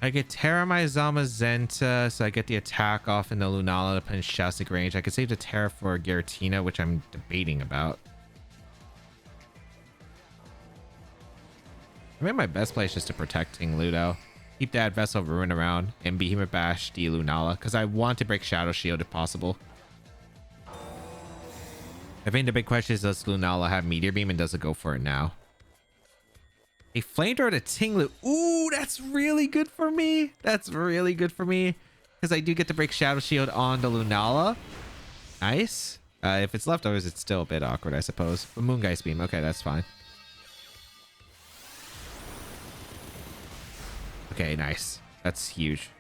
I get Terra my Zamazenta, so I get the attack off in the Lunala to put in Shastic range. I could save the Terra for Giratina, which I'm debating about. I mean, my best play is just to protect Ting Lu, though. Keep that Vessel of Ruin around and Behemoth Bash the Lunala, because I want to break Shadow Shield if possible. I think the big question is, does Lunala have Meteor Beam, and does it go for it now? A Flamethrower to Ting Lu. Ooh, that's really good for me. That's really good for me. Because I do get to break Shadow Shield on the Lunala. Nice. If it's leftovers, it's still a bit awkward, I suppose. But Moongeist Beam. Okay, that's fine. Okay, nice. That's huge.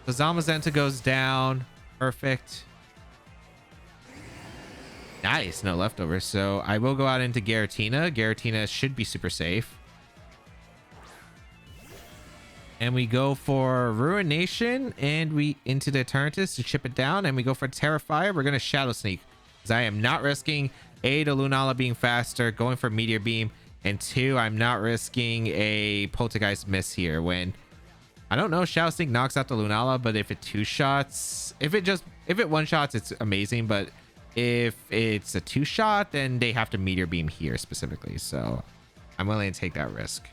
So Zamazenta goes down. Perfect. Nice, no leftovers. So I will go out into Giratina. Giratina should be super safe. And we go for Ruination, and we into the Eternatus to chip it down, and we go for Terrifier. We're going to Shadow Sneak, because I am not risking A, the Lunala being faster, going for Meteor Beam, and 2, I'm not risking a Poltergeist miss here when, I don't know, Shadow Sneak knocks out the Lunala, but if it two-shots, if it one-shots, it's amazing, but if it's a 2-shot, then they have to Meteor Beam here specifically, so I'm willing to take that risk.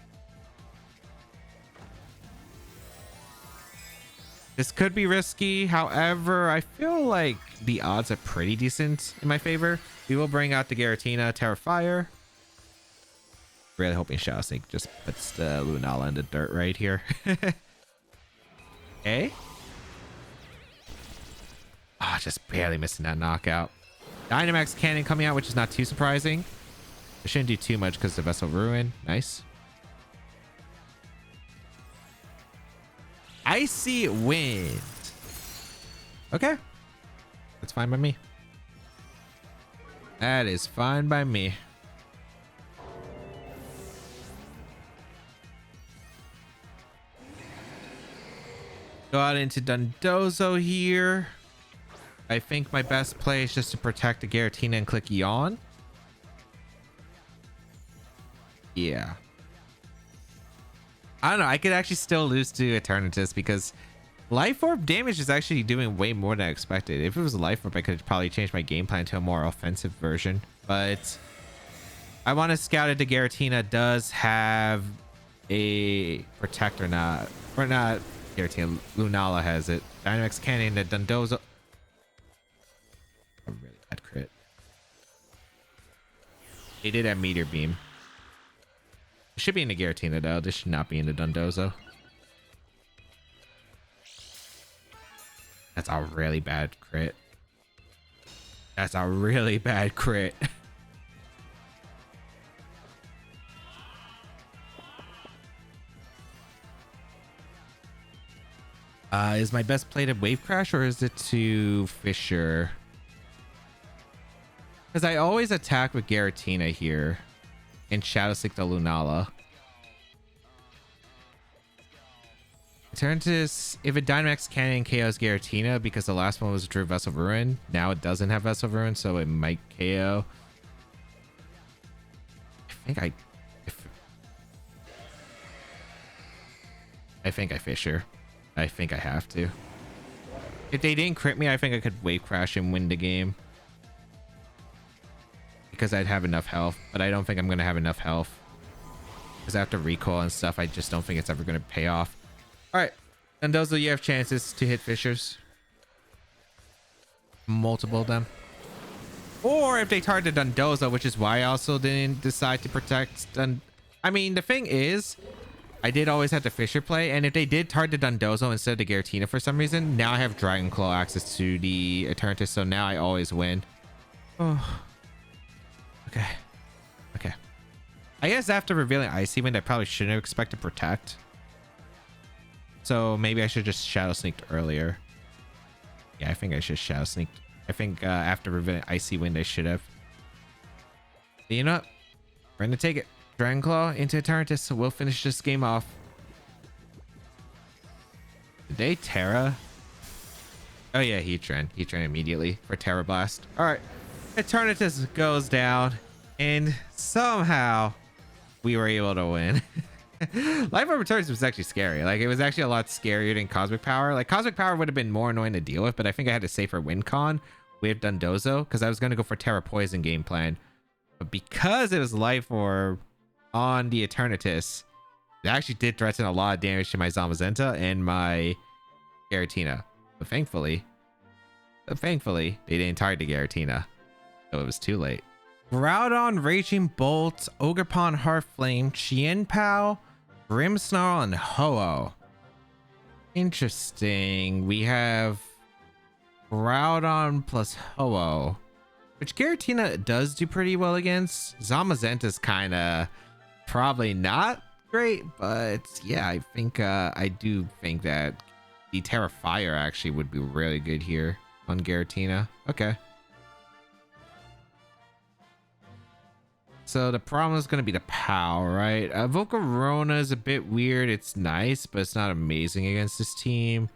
This could be risky. However, I feel like the odds are pretty decent in my favor. We will bring out the Giratina Terrifier. Really hoping Shadow Sneak just puts the Lunala in the dirt right here. Okay. Ah, just barely missing that knockout. Dynamax Cannon coming out, which is not too surprising. It shouldn't do too much because the Vessel Ruin. Nice. Icy Wind. Okay. That's fine by me. That is fine by me. Go out into Dondozo here. I think my best play is just to protect the Giratina and click Yawn. Yeah. I don't know. I could actually still lose to Eternatus because Life Orb damage is actually doing way more than I expected. If it was a Life Orb, I could probably change my game plan to a more offensive version. But I want to scout it. The Giratina does have a Protect or not. Or not Giratina. Lunala has it. Dynamax Cannon, the Dondozo. A really bad crit. They did have Meteor Beam. It should be in the Giratina though. This should not be in the Dondozo. That's a really bad crit. That's a really bad crit. Is my best play to Wave Crash or is it to Fisher? Because I always attack with Giratina here and Shadow Sneak the Lunala. Eternatus, if it Dynamax Cannon KOs Giratina, because the last one was Drew Vessel of Ruin. Now it doesn't have Vessel of Ruin, so it might KO. I think I Fisher. I think I have to. If they didn't crit me, I think I could Wave Crash and win the game. Because I'd have enough health, but I don't think I'm going to have enough health. Because after recoil and stuff, I just don't think it's ever going to pay off. Alright, Dondozo, you have chances to hit Fishers. Multiple of them. Or if they target Dondozo, which is why I also didn't decide to protect I mean, the thing is, I did always have the Fisher play, and if they did target Dondozo instead of the Giratina for some reason, now I have Dragon Claw access to the Eternatus, so now I always win. Oh. Okay. Okay. I guess after revealing Icy Wind, I probably shouldn't have expected Protect. So maybe I should just Shadow Sneaked earlier. Yeah, I think I should Shadow Sneaked. I think after revealing Icy Wind, I should have. You know what? We're gonna take it. Dragon Claw into Eternatus, so we'll finish this game off. Did they Terra? Oh yeah, Heatran. Heatran immediately for Terra Blast. Alright. Eternatus goes down, and somehow we were able to win. Life of Returns was actually scary. Like, it was actually a lot scarier than Cosmic Power. Like, Cosmic Power would have been more annoying to deal with, but I think I had a safer win con with Dondozo because I was going to go for Terra Poison game plan. But because it was Life Orb on the Eternatus, it actually did threaten a lot of damage to my Zamazenta and my Giratina. But thankfully, they didn't target the Giratina. So it was too late. Groudon, Raging Bolt, Ogerpon, Heartflame, Chien-Pao, Grimmsnarl, and Ho-Oh. Interesting. We have Groudon plus Ho-Oh, which Giratina does do pretty well against. Zamazenta's kind of probably not great, but yeah, I think I do think that the Terra Fire actually would be really good here on Giratina. Okay. So the problem is going to be the POW, right? Volcarona is a bit weird. It's nice, but it's not amazing against this team.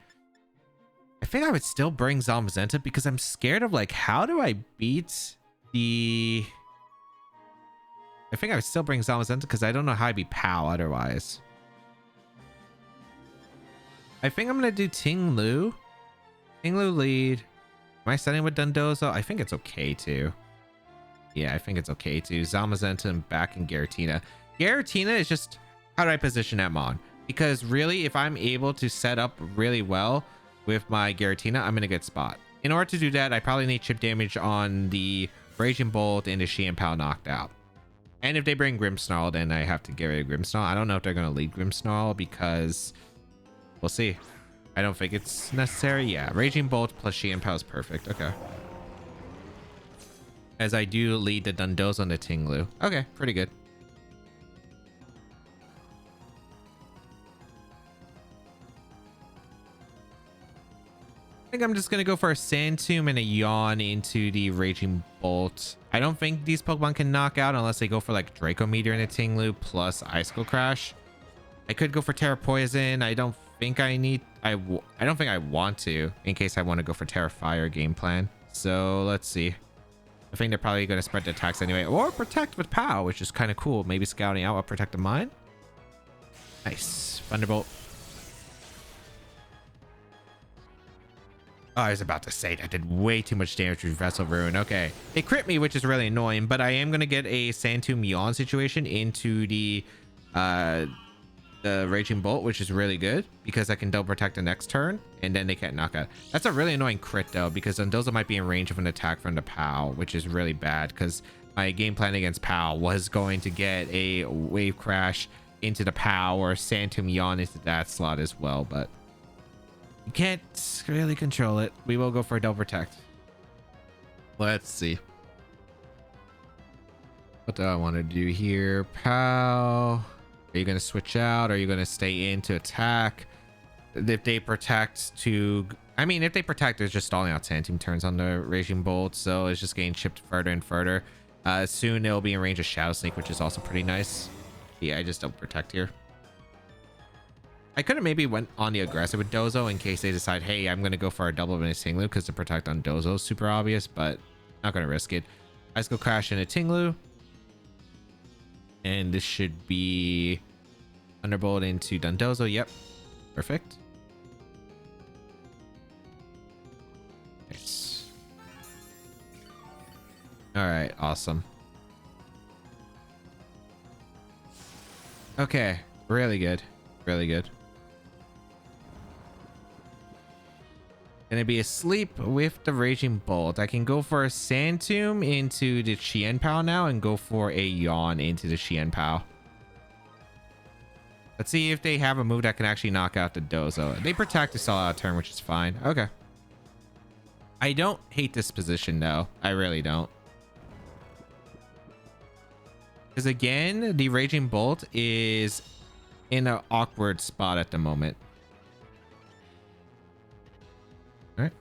I think I would still bring Zamazenta because I'm scared of, like, how do I beat the... I think I would still bring Zamazenta because I don't know how I beat POW otherwise. I think I'm going to do Ting Lu. Ting Lu lead. Am I setting with Dondozo? I think it's okay too. Yeah, I think it's okay too. Zamazenta and back in Giratina. Giratina is just, how do I position that mon? Because really, if I'm able to set up really well with my Giratina, I'm in a good spot. In order to do that, I probably need chip damage on the Raging Bolt and the Chien-Pao knocked out. And if they bring Grimmsnarl, then I have to get rid of Grimmsnarl. I don't know if they're going to lead Grimmsnarl because we'll see. I don't think it's necessary. Yeah, Raging Bolt plus Chien-Pao is perfect. Okay. As I do lead the Dondozo and the Ting Lu. Okay, pretty good. I think I'm just going to go for a Sand Tomb and a Yawn into the Raging Bolt. I don't think these Pokemon can knock out unless they go for like Draco Meteor in the Ting Lu plus Icicle Crash. I could go for Terra Poison. I don't think I need... I don't think I want to in case I want to go for Terra Fire game plan. So let's see. I think they're probably going to spread the attacks anyway. Or Protect with POW, which is kind of cool. Maybe scouting out a Protective Mine. Nice. Thunderbolt. Oh, I was about to say that did way too much damage with Vessel of Ruin. Okay. It crit me, which is really annoying, but I am going to get a Sand Tomb Yawn situation into the Raging Bolt, which is really good because I can double protect the next turn and then they can't knock out. That's a really annoying crit though, because Dondozo might be in range of an attack from the POW, which is really bad because my game plan against POW was going to get a Wave Crash into the POW or Sand Tomb Yawn into that slot as well, but You can't really control it. We will go for a double protect. Let's see. What do I want to do here? Pow. Are you going to switch out? Are you going to stay in to attack? If they protect to... I mean, if they protect, it's just stalling out Sand Tomb turns on the Raging Bolt. So it's just getting chipped further and further. Soon it'll be in range of Shadow Sneak, which is also pretty nice. Yeah, I just don't protect here. I could have maybe went on the aggressive with Dozo in case they decide, hey, I'm going to go for a double with Ting Lu because the protect on Dozo is super obvious, but not going to risk it. Let's go crash into Ting Lu. And this should be Thunderbolt into Dondozo. Yep. Perfect. Nice. All right. Awesome. Okay. Really good. Really good. Gonna be asleep with the Raging Bolt. I can go for a Sand Tomb into the Chien Pao now and go for a Yawn into the Chien Pao. Let's see if they have a move that can actually knock out the Dozo. They protect to stall out a turn, which is fine. Okay. I don't hate this position though. I really don't. Because again, the Raging Bolt is in an awkward spot at the moment. Alright.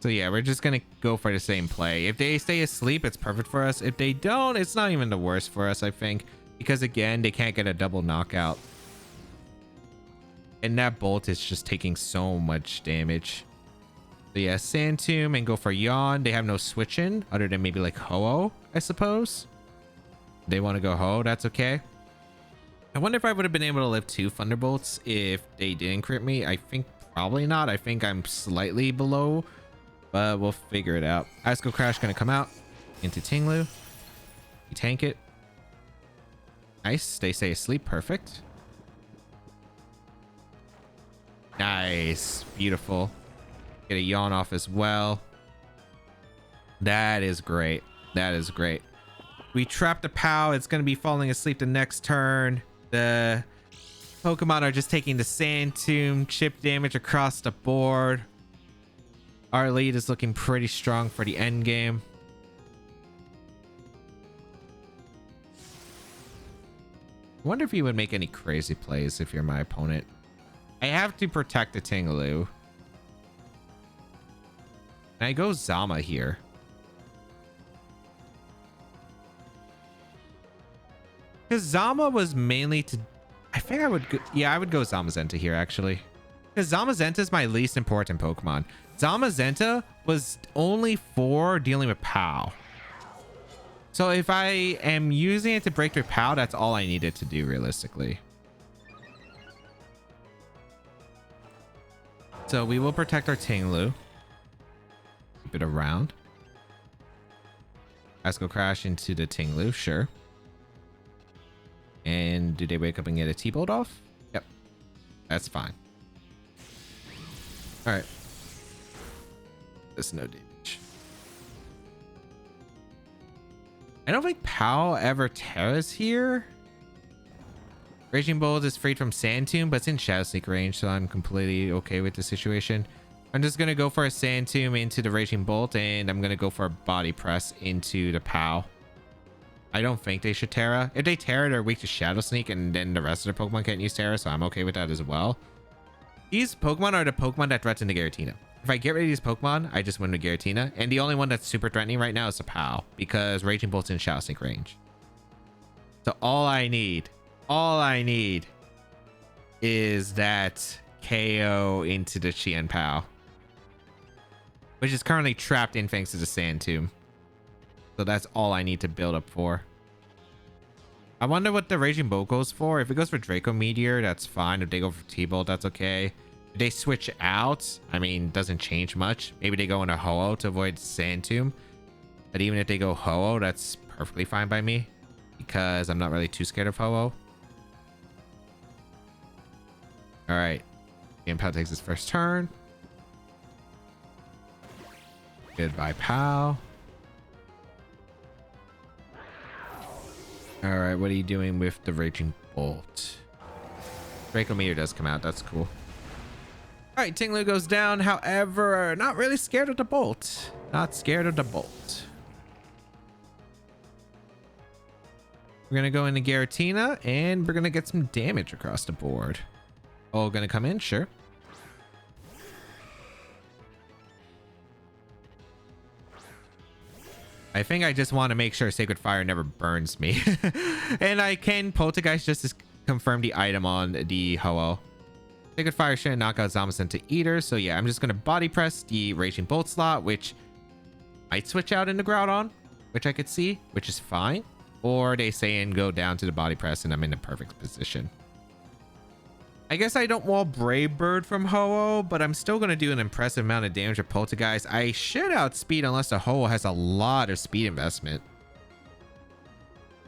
So yeah, we're just gonna go for the same play. If they stay asleep, it's perfect for us. If they don't, it's not even the worst for us, I think. Because again, they can't get a double knockout. And that Bolt is just taking so much damage. So yeah, Sand Tomb and go for Yawn. They have no switch in other than maybe like Ho-Oh, I suppose. They want to go Ho, that's okay. I wonder if I would have been able to live 2 Thunderbolts if they didn't crit me. I think probably not. I think I'm slightly below, but we'll figure it out. Ice Go Crash gonna come out into Ting Lu. You tank it. Nice. They stay asleep. Perfect. Nice. Beautiful. Get a Yawn off as well. That is great. That is great. We trapped a Pow. It's going to be falling asleep the next turn. The Pokemon are just taking the Sand Tomb chip damage across the board. Our lead is looking pretty strong for the end game. I wonder if you would make any crazy plays if you're my opponent. I have to protect the Ting Lu. And I go Zama here. Because Zama was mainly to... I think I would go... Yeah, I would go Zamazenta here, actually. Because Zamazenta is my least important Pokemon. Zamazenta was only for dealing with Pow. So if I am using it to break through Pow, that's all I needed to do, realistically. So we will protect our Ting Lu. Keep it around. Let's go crash into the Ting Lu, sure. And do they wake up and get a T-Bolt off? Yep. That's fine. Alright. There's no damage. I don't think Pow ever Terras here. Raging Bolt is freed from Sand Tomb, but it's in Shadow Sneak range, so I'm completely okay with the situation. I'm just going to go for a Sand Tomb into the Raging Bolt, and I'm going to go for a Body Press into the Pow. I don't think they should Terra. If they Terra, they're weak to Shadow Sneak, and then the rest of their Pokemon can't use Terra, so I'm okay with that as well. These Pokemon are the Pokemon that threaten the Giratina. If I get rid of these Pokemon, I just win the Giratina, and the only one that's super threatening right now is the Pow, because Raging Bolt's in Shadow Sneak range. So all I need is that KO into the Chien Pao, which is currently trapped in thanks to the Sand Tomb. So that's all I need to build up for. I wonder what the Raging Bolt goes for. If it goes for Draco Meteor, that's fine. If they go for T-Bolt, that's okay. If they switch out, I mean, doesn't change much. Maybe they go into Ho-Oh to avoid Sand Tomb. But even if they go Ho-Oh, that's perfectly fine by me, because I'm not really too scared of Ho-Oh. All right. Pao takes his first turn. Goodbye, Pow. All right, what are you doing with the Raging Bolt? Draco Meteor does come out. That's cool. All right, Ting Lu goes down. However, not really scared of the bolt. Not scared of the bolt. We're going to go into Giratina, and we're going to get some damage across the board. Oh, going to come in? Sure. I think I just want to make sure Sacred Fire never burns me. And I can Poltergeist just to confirm the item on the Ho-Oh. Sacred Fire shouldn't knock out Zamazenta either. So yeah, I'm just going to body press the Raging Bolt slot, which might switch out into Groudon, which I could see, which is fine. Or they say and go down to the body press and I'm in the perfect position. I guess I don't wall Brave Bird from Ho-Oh, but I'm still going to do an impressive amount of damage with Poltergeist. I should outspeed unless the Ho-Oh has a lot of speed investment.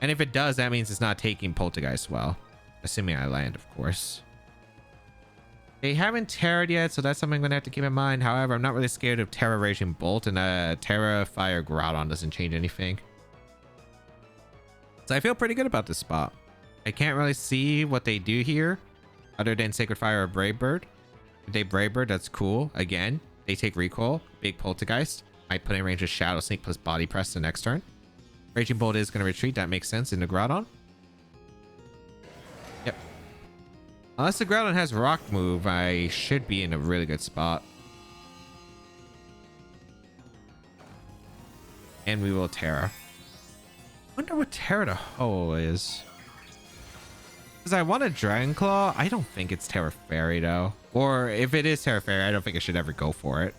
And if it does, that means it's not taking Poltergeist well. Assuming I land, of course. They haven't Terra'd yet, so that's something I'm going to have to keep in mind. However, I'm not really scared of Terra Raging Bolt, and Terra Fire Groudon doesn't change anything. So I feel pretty good about this spot. I can't really see what they do here other than Sacred Fire or Brave Bird. If they Brave Bird, that's cool. Again, they take recoil. Big Poltergeist. Might put in range of Shadow Sneak plus Body Press the next turn. Raging Bolt is going to retreat. That makes sense into Groudon. Yep. Unless the Groudon has Rock Move, I should be in a really good spot. And we will Terra. Wonder what Terra to Ho is. Because I want a Dragon Claw. I don't think it's Terra Fairy though. Or if it is Terra Fairy, I don't think I should ever go for it.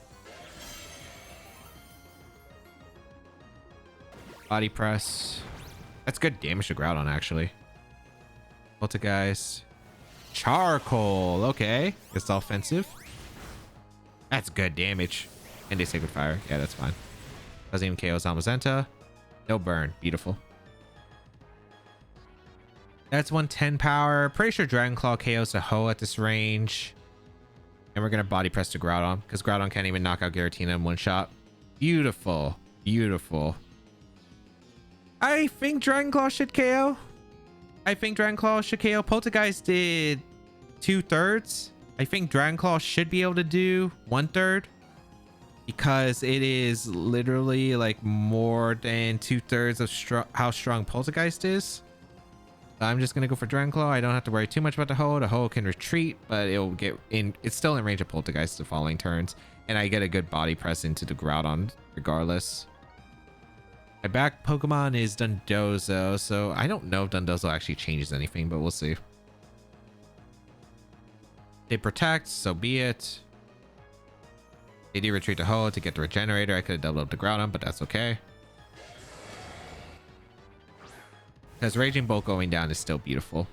Body Press. That's good damage to Groudon actually. Poltergeist. Charcoal. Okay. It's offensive. That's good damage. And a Sacred Fire. Yeah, that's fine. Doesn't even KO Zamazenta. No burn. Beautiful. That's 110 power. Pretty sure Dragon Claw KOs the Ho at this range. And we're going to body press to Groudon because Groudon can't even knock out Giratina in one shot. Beautiful. Beautiful. I think Dragon Claw should KO. I think Dragon Claw should KO. Poltergeist did 2/3. I think Dragon Claw should be able to do 1/3. Because it is literally like more than 2/3 of how strong Poltergeist is. So I'm just gonna go for Dragon Claw. I don't have to worry too much about the Ho. The Ho can retreat, but it'll get in. It's still in range of Poltergeist the following turns, and I get a good body press into the Groudon regardless. My back Pokemon is Dondozo, so I don't know if Dondozo actually changes anything, but we'll see. They protect, so be it. They do retreat to Ho to get the Regenerator. I could have doubled up the Groudon, but that's okay. Because Raging Bolt going down is still beautiful.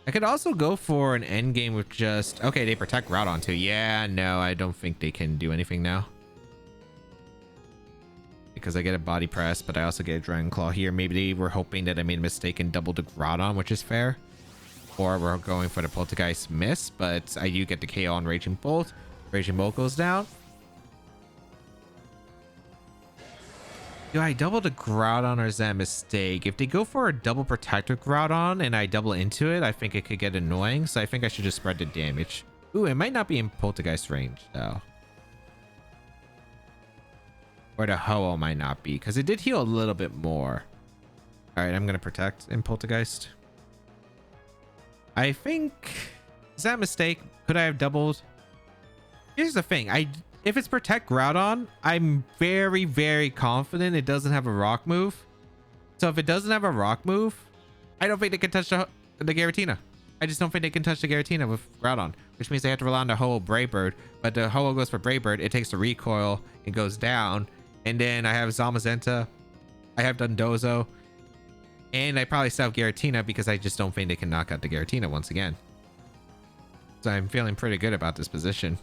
I could also go for an end game with just... Okay, they protect Groudon too. Yeah, no, I don't think they can do anything now. Because I get a body press, but I also get a Dragon Claw here. Maybe they were hoping that I made a mistake and doubled the Groudon, which is fair. Or we're going for the Poltergeist miss, but I do get the KO on Raging Bolt. Raging Bolt goes down. Do I double the Groudon or is that a mistake? If they go for a double Protector Groudon and I double into it, I think it could get annoying. So I think I should just spread the damage. Ooh, it might not be in Poltergeist range though. Or the Ho-Oh might not be because it did heal a little bit more. All right, I'm going to Protect in Poltergeist. I think... Is that a mistake? Could I have doubled? Here's the thing. If it's Protect Groudon, I'm very, very confident it doesn't have a Rock move. So if it doesn't have a Rock move, I don't think they can touch the Giratina. I just don't think they can touch the Giratina with Groudon, which means they have to rely on the Ho-Oh Brave Bird. But the Ho-Oh goes for Brave Bird. It takes the recoil. It goes down. And then I have Zamazenta. I have Dondozo. And I probably still have Giratina because I just don't think they can knock out the Giratina once again. So I'm feeling pretty good about this position.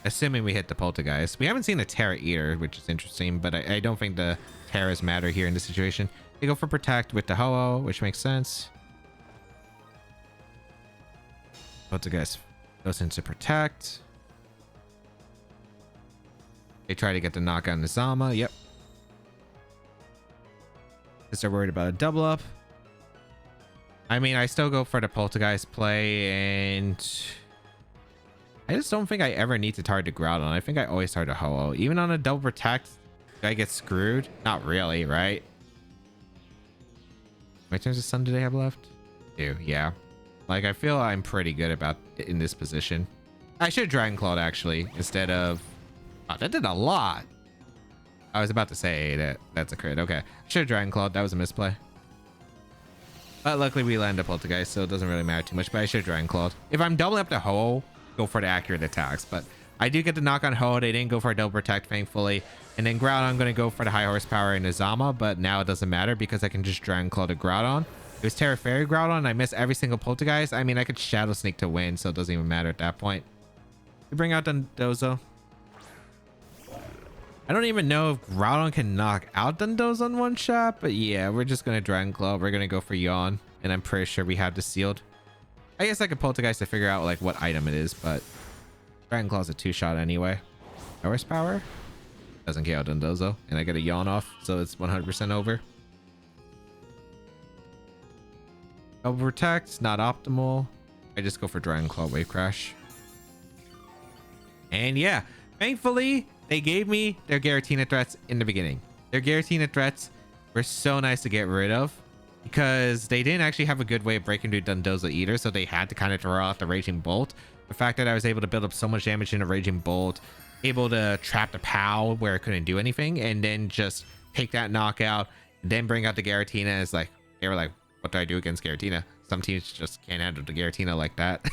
Assuming we hit the Poltergeist. We haven't seen the Terra either, which is interesting, but I don't think the Terras matter here in this situation. They go for Protect with the Ho-Oh, which makes sense. Poltergeist goes into Protect. They try to get the knockout on the Zama. Yep. Because they're worried about a double up. I mean, I still go for the Poltergeist play, and I just don't think I ever need to target the Groudon. I think I always target a Ho-Oh. Even on a double protect, I get screwed. Not really, right? How many turns of Sun do they have left? 2, yeah. Like, I feel I'm pretty good about in this position. I should have Dragon Clawed, actually, instead of... Oh, that did a lot. I was about to say that that's a crit. Okay. Should have Dragon Clawed. That was a misplay. But luckily we land a Poltergeist, so it doesn't really matter too much. But I should have Dragon Clawed. If I'm doubling up the Ho-Oh, go for the accurate attacks. But I do get the knock on Ho-Oh. They didn't go for a double protect, thankfully. And then Groudon, I'm going to go for the high horsepower in Izama. But now it doesn't matter because I can just Dragon Claw the Groudon. It was Terra Fairy Groudon, and I missed every single Poltergeist. I mean, I could Shadow Sneak to win, so it doesn't even matter at that point. We bring out Dondozo. I don't even know if Groudon can knock out Dondozo in one shot, but yeah, we're just going to Dragon Claw. We're going to go for Yawn, and I'm pretty sure we have this sealed. I guess I could Poltergeist to figure out like what item it is, but Dragon Claw's a 2-shot anyway. Horsepower doesn't KO Dondozo, and I get a Yawn off, so it's 100% over. Double Protect, not optimal. I just go for Dragon Claw Wave Crash. And yeah, thankfully, they gave me their Giratina threats in the beginning. Their Giratina threats were so nice to get rid of because they didn't actually have a good way of breaking through Dondozo either, so they had to kind of throw off the Raging Bolt. The fact that I was able to build up so much damage in a Raging Bolt, able to trap the POW where it couldn't do anything, and then just take that knockout, and then bring out the Giratina is like, they were like, what do I do against Giratina? Some teams just can't handle the Giratina like that.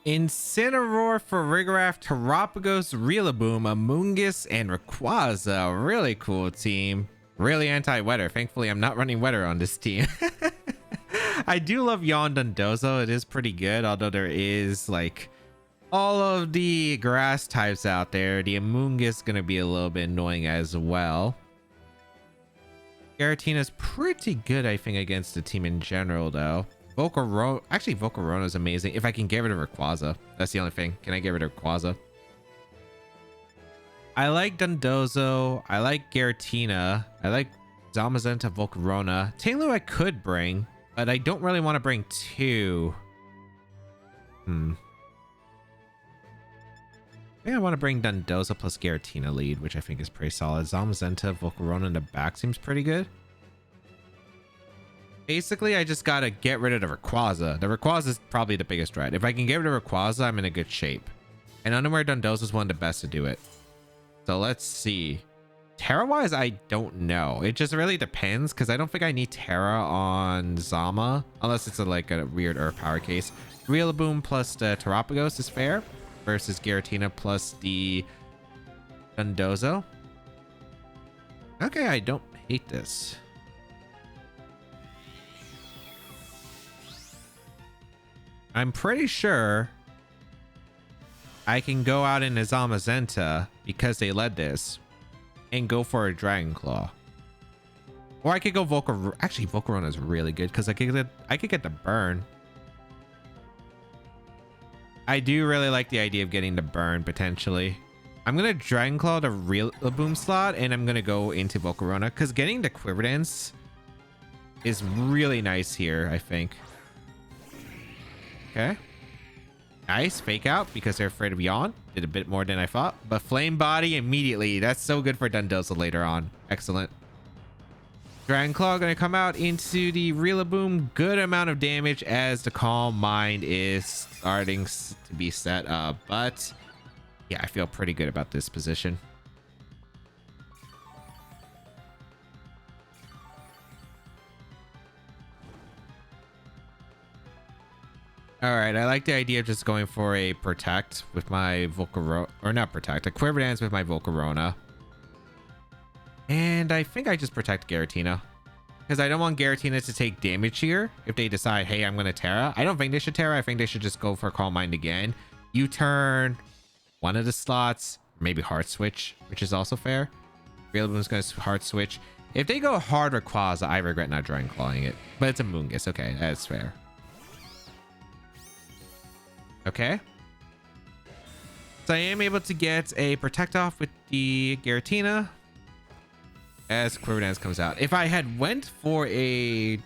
Incineroar for Rigoraph, Terapagos, Rillaboom, Amoonguss, and Rayquaza. Really cool team. Really anti-weather. Thankfully, I'm not running weather on this team. I do love Yawn Dondozo. It is pretty good, although there is like all of the grass types out there. The Amoonguss is going to be a little bit annoying as well. Giratina is pretty good, I think, against the team in general, though. Actually, Volcarona is amazing. If I can get rid of Rayquaza, that's the only thing. Can I get rid of Rayquaza? I like Dondozo. I like Giratina. I like Zamazenta, Volcarona. Ting Lu I could bring, but I don't really want to bring 2. I think I want to bring Dondozo plus Giratina lead, which I think is pretty solid. Zamazenta, Volcarona in the back seems pretty good. Basically, I just gotta get rid of the Rayquaza. The Rayquaza is probably the biggest threat. If I can get rid of Rayquaza, I'm in a good shape. And Underwear Dondozo is one of the best to do it. So let's see. Terra-wise, I don't know. It just really depends, because I don't think I need Terra on Zama, unless it's like a weird Earth Power case. Rillaboom plus the Terapagos is fair, versus Giratina plus the Dondozo. Okay, I don't hate this. I'm pretty sure I can go out in Zamazenta because they led this and go for a Dragon Claw. Or I could go Volcarona. Actually, Volcarona is really good because I could get the burn. I do really like the idea of getting the burn potentially. I'm gonna Dragon Claw the Rillaboom slot and I'm gonna go into Volcarona because getting the Quiver Dance is really nice here, I think. Okay. Nice. Fake out because they're afraid of Yawn. Did a bit more than I thought. But Flame Body immediately. That's so good for Dondozo later on. Excellent. Dragon Claw going to come out into the Rillaboom. Good amount of damage as the Calm Mind is starting to be set up. But yeah, I feel pretty good about this position. All right, I like the idea of just going for a Protect with my Volcarona, or not Protect, a Quiver Dance with my Volcarona. And I think I just Protect Giratina because I don't want Giratina to take damage here if they decide, hey, I'm going to Terra. I don't think they should Terra. I think they should just go for Calm Mind again. You turn one of the slots, maybe Hard Switch, which is also fair. Rillaboom's going to Hard Switch. If they go hard Rayquaza, I regret not Dragon Clawing it, but it's a Amoonguss. Okay, that's fair. Okay. So I am able to get a Protect off with the Giratina. as Quiver Dance comes out. If I had went for a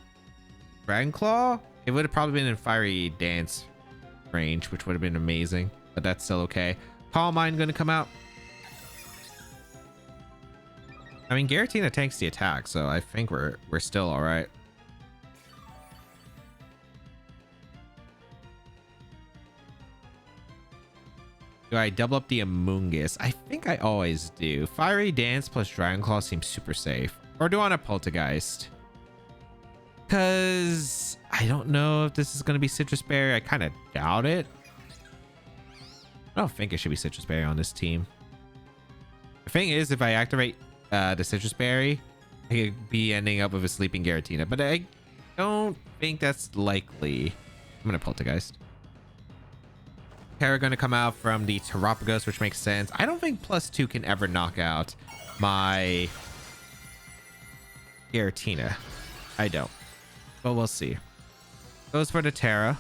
Dragon Claw, it would have probably been in Fiery Dance range, which would have been amazing, but that's still okay. Calm Mind going to come out. I mean, Giratina tanks the attack, so I think we're still all right. Do I double up the Amoonguss? I think I always do. Fiery Dance plus Dragon Claw seems super safe. Or do I want a Poltergeist? Because I don't know if this is going to be Citrus Berry. I kind of doubt it. I don't think it should be Citrus Berry on this team. The thing is, if I activate the Citrus Berry, I could be ending up with a Sleeping Giratina. But I don't think that's likely. I'm going to Poltergeist. Terra going to come out from the Terapagos, which makes sense. I don't think +2 can ever knock out my Giratina. I don't. But we'll see. Goes for the Terra.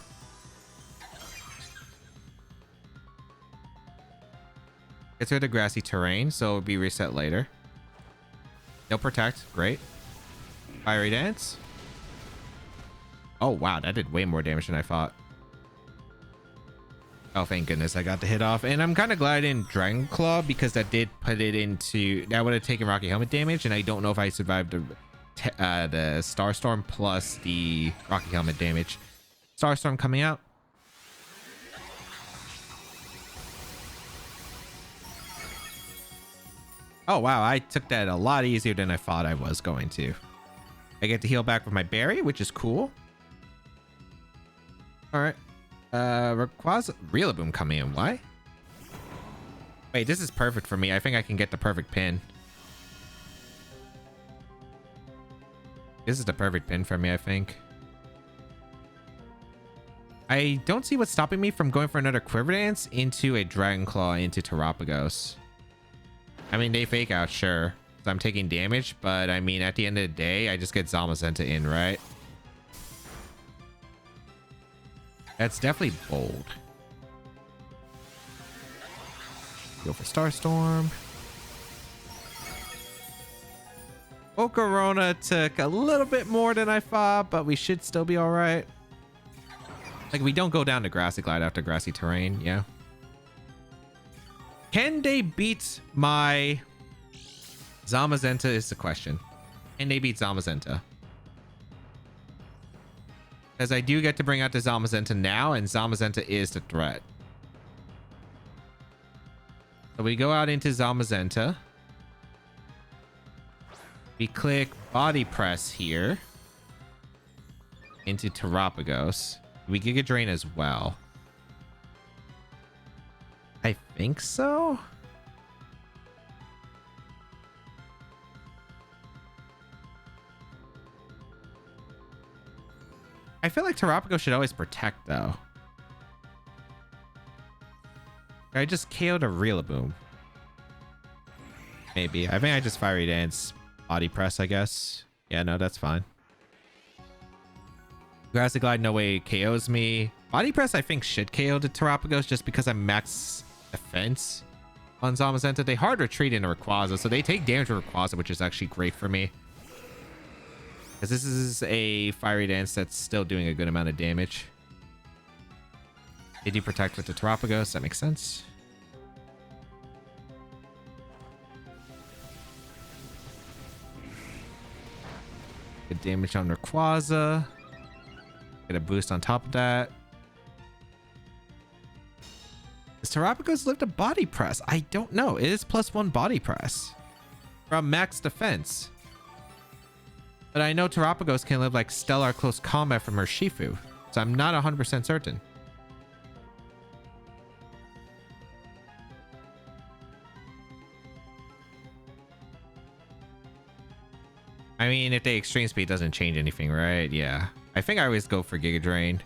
Gets rid of grassy terrain, so it'll be reset later. No Protect. Great. Fiery Dance. Oh, wow. That did way more damage than I thought. Oh, thank goodness I got the hit off. And I'm kind of glad I didn't Dragon Claw because that did put it into... That would have taken Rocky Helmet damage, and I don't know if I survived the Starstorm plus the Rocky Helmet damage. Starstorm coming out. Oh, wow. I took that a lot easier than I thought I was going to. I get to heal back with my berry, which is cool. All right. Rayquaza, Rillaboom coming in. Why? Wait, this is perfect for me. I think I can get the perfect pin. This is the perfect pin for me, I think. I don't see what's stopping me from going for another Quiver Dance into a Dragon Claw into Terapagos. I mean, they fake out, sure. So I'm taking damage, but I mean, at the end of the day, I just get Zamazenta in, right? That's definitely bold. Go for Starstorm. Ocarona took a little bit more than I thought, but we should still be all right. Like, we don't go down to Grassy Glide after Grassy Terrain, yeah. Can they beat my Zamazenta is the question. Can they beat Zamazenta? Because I do get to bring out the Zamazenta now, and Zamazenta is the threat. So we go out into Zamazenta. We click Body Press here. Into Terapagos. We Giga Drain as well. I think so. I feel like Terapagos should always protect, though. I just KO'd a Rillaboom. Maybe. I think I just Fiery Dance Body Press, I guess. Yeah, no, that's fine. Grassy Glide, no way KOs me. Body Press, I think, should KO the Terapagos just because I'm max defense on Zamazenta. They hard retreat into Rayquaza, so they take damage with Rayquaza, which is actually great for me. Because this is a Fiery Dance that's still doing a good amount of damage. They do protect with the Terapagos. That makes sense. Good damage on Rayquaza. Get a boost on top of that. Does Terapagos live to Body Press? I don't know. It is +1 Body Press from max defense. But I know Terapagos can live like Stellar Close Combat from her Shifu. So I'm not 100% certain. I mean, if the extreme speed doesn't change anything, right? Yeah. I think I always go for Giga Drain.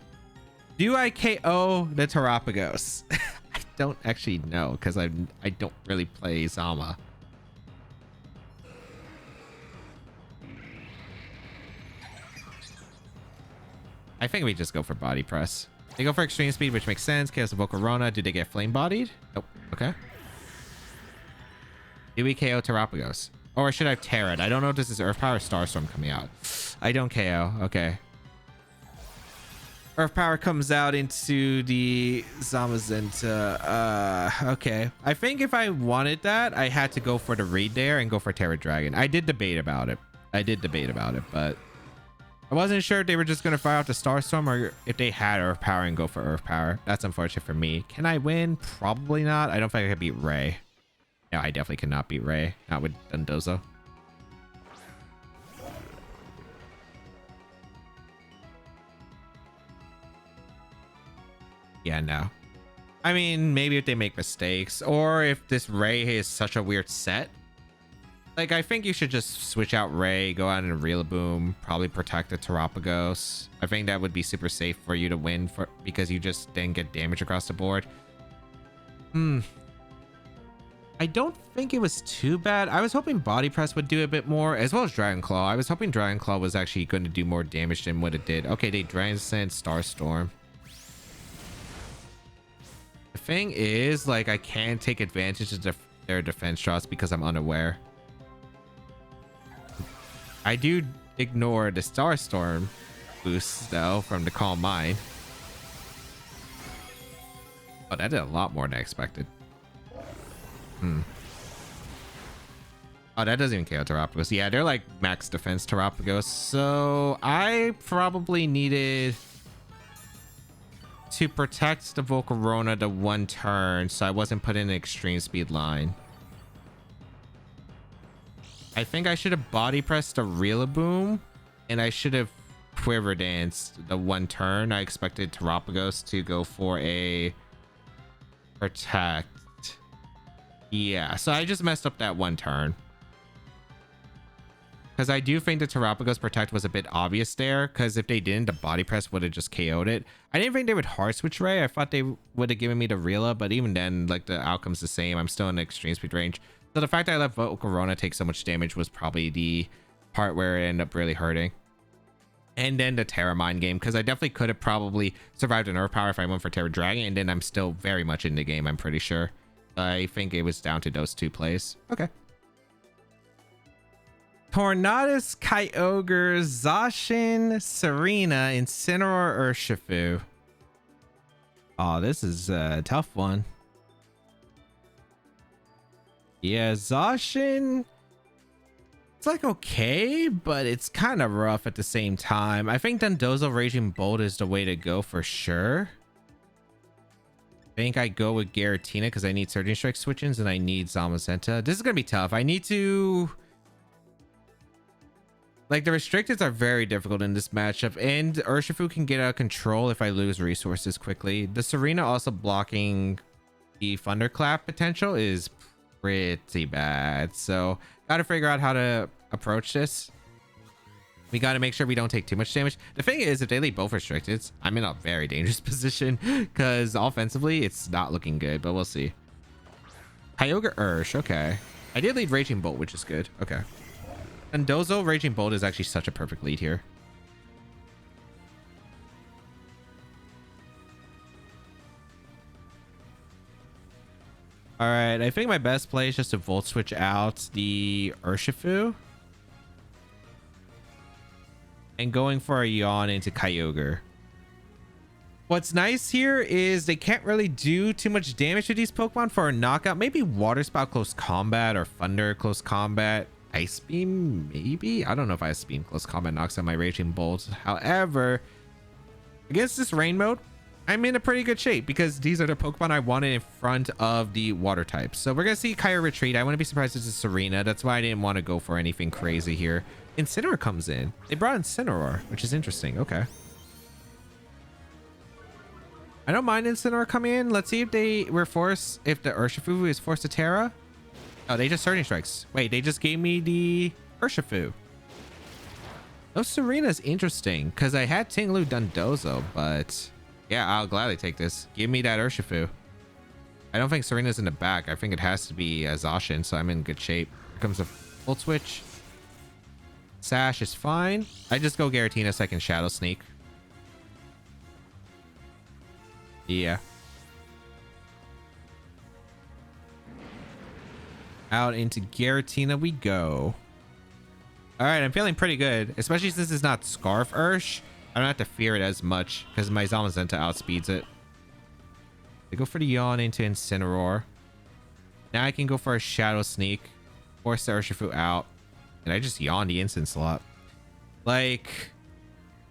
Do I KO the Terapagos? I don't actually know because I don't really play Zama. I think we just go for Body Press. They go for Extreme Speed, which makes sense. Chaos of Volcarona. Do they get Flame Bodied? Nope. Okay. Do we KO Terapagos? Or should I have Terra? I don't know if this is Earth Power or Starstorm coming out. I don't KO. Okay. Earth Power comes out into the Zamazenta. Okay. I think if I wanted that, I had to go for the read there and go for Terra Dragon. I did debate about it. But I wasn't sure if they were just going to fire out the Starstorm or if they had Earth Power and go for Earth Power. That's unfortunate for me. Can I win? Probably not. I don't think I could beat Ray. No, I definitely cannot beat Ray. Not with Dondozo. Yeah, no. I mean, maybe if they make mistakes or if this Ray is such a weird set. Like, I think you should just switch out Ray, go out and Rillaboom, probably protect the Terapagos. I think that would be super safe for you to win because you just didn't get damage across the board. I don't think it was too bad. I was hoping Body Press would do a bit more, as well as Dragon Claw. I was hoping Dragon Claw was actually going to do more damage than what it did. Okay, they Dragon Sent Starstorm. The thing is, like, I can't take advantage of their defense shots because I'm unaware. I do ignore the Starstorm boosts, though, from the Calm Mind. Oh, that did a lot more than I expected. Oh, that doesn't even KO Terapagos. Yeah, they're like max defense Terapagos. So I probably needed to protect the Volcarona the one turn so I wasn't put in an extreme speed line. I think I should have body pressed a Rillaboom and I should have Quiver Danced the one turn. I expected Terapagos to go for a protect. Yeah, so I just messed up that one turn. Because I do think the Terapagos protect was a bit obvious there. Because if they didn't, the body press would have just KO'd it. I didn't think they would hard switch Ray. I thought they would have given me the Rilla. But even then, like, the outcome's the same. I'm still in the extreme speed range. So the fact that I let Volcarona take so much damage was probably the part where it ended up really hurting. And then the Terra Mind game. Because I definitely could have probably survived an Earth Power if I went for Terra Dragon. And then I'm still very much in the game, I'm pretty sure. I think it was down to those two plays. Okay. Tornadus, Kyogre, Zacian, Serena, Incineroar, Urshifu. Oh, this is a tough one. Yeah, Zacian, it's like okay, but it's kind of rough at the same time. I think Dondozo Raging Bolt is the way to go for sure. I think I go with Giratina because I need Surging Strike switch-ins and I need Zamazenta. This is going to be tough. I need to... Like, the restricteds are very difficult in this matchup, and Urshifu can get out of control if I lose resources quickly. The Serena also blocking the Thunderclap potential is pretty bad, so gotta figure out how to approach this. We gotta make sure we don't take too much damage. The thing is, if they leave both restricteds, I'm in a very dangerous position because offensively, it's not looking good, but we'll see. Kyogre Ursh, okay. I did lead Raging Bolt, which is good. Okay. Dondozo Raging Bolt is actually such a perfect lead here. All right, I think my best play is just to Volt Switch out the Urshifu. And going for a Yawn into Kyogre. What's nice here is they can't really do too much damage to these Pokemon for a knockout. Maybe Water Spout close combat or Thunder close combat. Ice Beam, maybe? I don't know if Ice Beam close combat knocks out my Raging Bolt. However, against this rain mode, I'm in a pretty good shape because these are the Pokemon I wanted in front of the water types. So we're going to see Kyogre retreat. I wouldn't be surprised if it's Serena. That's why I didn't want to go for anything crazy here. Incineroar comes in. They brought Incineroar, which is interesting. Okay. I don't mind Incineroar coming in. Let's see if they were forced, if the Urshifu is forced to Terra. Oh, they just Surging Strikes. Wait, they just gave me the Urshifu. Oh, Serena's interesting because I had Ting Lu Dondozo, but yeah, I'll gladly take this. Give me that Urshifu. I don't think Serena's in the back. I think it has to be Zacian, so I'm in good shape. Here comes a Volt Switch. Sash is fine. I just go Giratina so I can Shadow Sneak. Yeah. Out into Giratina we go. All right, I'm feeling pretty good, especially since it's not Scarf Ursh. I don't have to fear it as much because my Zamazenta outspeeds it. I go for the Yawn into Incineroar. Now I can go for a Shadow Sneak, force the Urshifu out, and I just Yawn the instant slot. Like,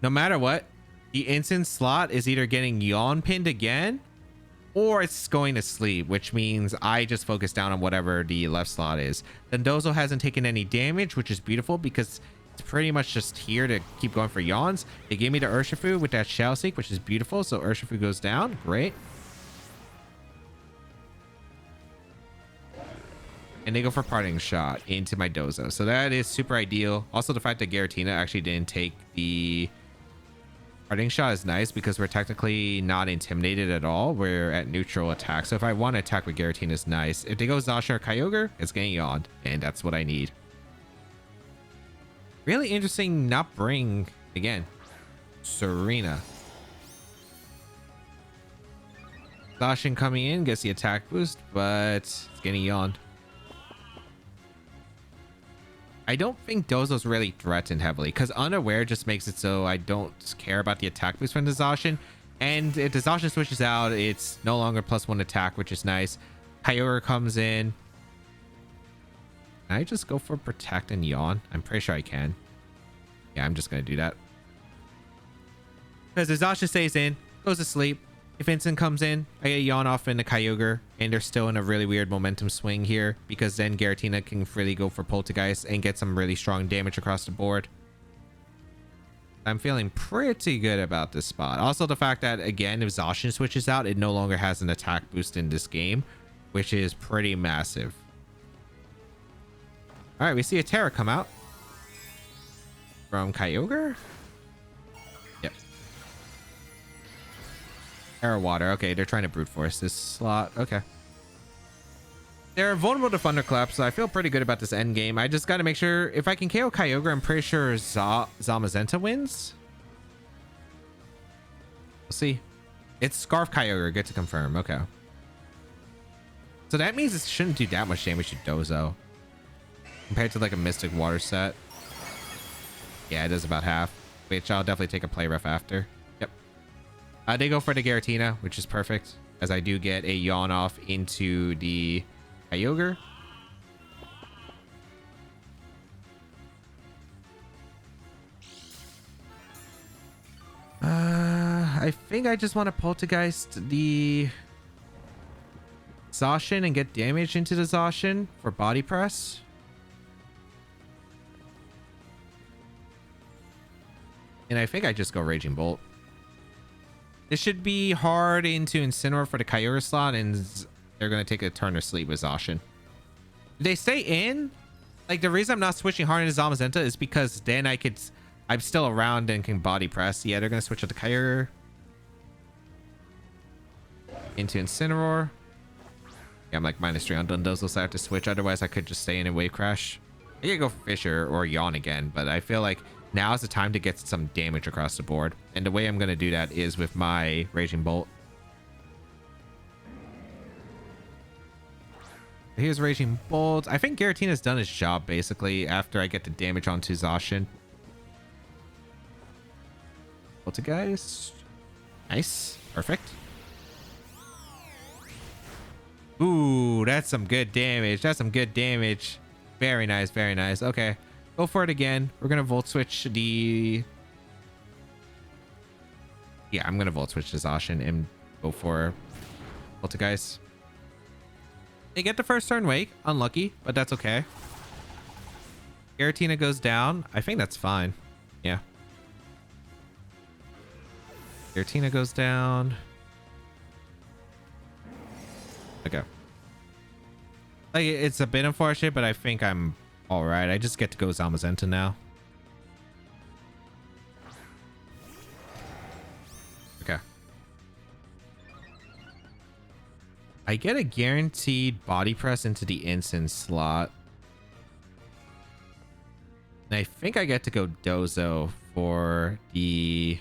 no matter what, the instant slot is either getting Yawn pinned again or it's going to sleep, which means I just focus down on whatever the left slot is. Dondozo hasn't taken any damage, which is beautiful because it's pretty much just here to keep going for Yawns. They gave me the Urshifu with that Shell Seek, which is beautiful. So Urshifu goes down. Great. And they go for Parting Shot into my Dozo. So that is super ideal. Also, the fact that Giratina actually didn't take the Parting Shot is nice because we're technically not intimidated at all. We're at neutral attack. So if I want to attack with Giratina, is nice. If they go Zacian or Kyogre, it's getting Yawned. And that's what I need. Really interesting not bring, again, Serena. Zacian coming in, gets the attack boost, but it's getting Yawned. I don't think Dozo's really threatened heavily because Unaware just makes it so I don't care about the attack boost from the Zacian. And if the Zacian switches out, it's no longer +1 attack, which is nice. Kyogre comes in. Can I just go for Protect and Yawn? I'm pretty sure I can. Yeah, I'm just going to do that. Because the Zacian stays in, goes to sleep. If Instant comes in, I get Yawn off into Kyogre, and they're still in a really weird momentum swing here because then Giratina can really go for Poltergeist and get some really strong damage across the board. I'm feeling pretty good about this spot. Also, the fact that, again, if Zacian switches out, it no longer has an attack boost in this game, which is pretty massive. All right, we see a Terra come out from Kyogre. Yep. Terra Water. Okay, they're trying to brute force this slot. Okay. They're vulnerable to Thunderclap, so I feel pretty good about this end game. I just got to make sure if I can KO Kyogre, I'm pretty sure Zamazenta wins. We'll see. It's Scarf Kyogre. Good to confirm. Okay. So that means it shouldn't do that much damage to Dozo compared to like a Mystic Water set. Yeah, it is about half, which I'll definitely take a play rough after. Yep. They go for the Giratina, which is perfect, as I do get a Yawn off into the Kyogre. I think I just want to Poltergeist the Zacian and get damage into the Zacian for body press. And I think I just go Raging Bolt. This should be hard into Incineroar for the Kyogre slot, and they're going to take a turn to sleep with Zacian. If they stay in, like the reason I'm not switching hard into Zamazenta is because then I'm still around and can body press. Yeah, they're going to switch out the Kyogre into Incineroar. Yeah, I'm like -3 on Dondozo, so I have to switch. Otherwise, I could just stay in and Wave Crash. I could go for Fisher or Yawn again, but I feel like now is the time to get some damage across the board. And the way I'm going to do that is with my Raging Bolt. Here's Raging Bolt. I think Giratina's done its job, basically, after I get the damage onto Zacian. Poltergeist. Nice. Perfect. Ooh, that's some good damage. That's some good damage. Very nice. Very nice. Okay. Go for it again. We're going to Volt Switch the... Yeah, I'm going to Volt Switch the Zacian and go for Poltergeist. They get the first turn Wake. Unlucky, but that's okay. Giratina goes down. I think that's fine. Yeah. Giratina goes down. Okay. Like, it's a bit unfortunate, but I think I'm all right. I just get to go Zamazenta now. Okay. I get a guaranteed body press into the instant slot. And I think I get to go Dozo for the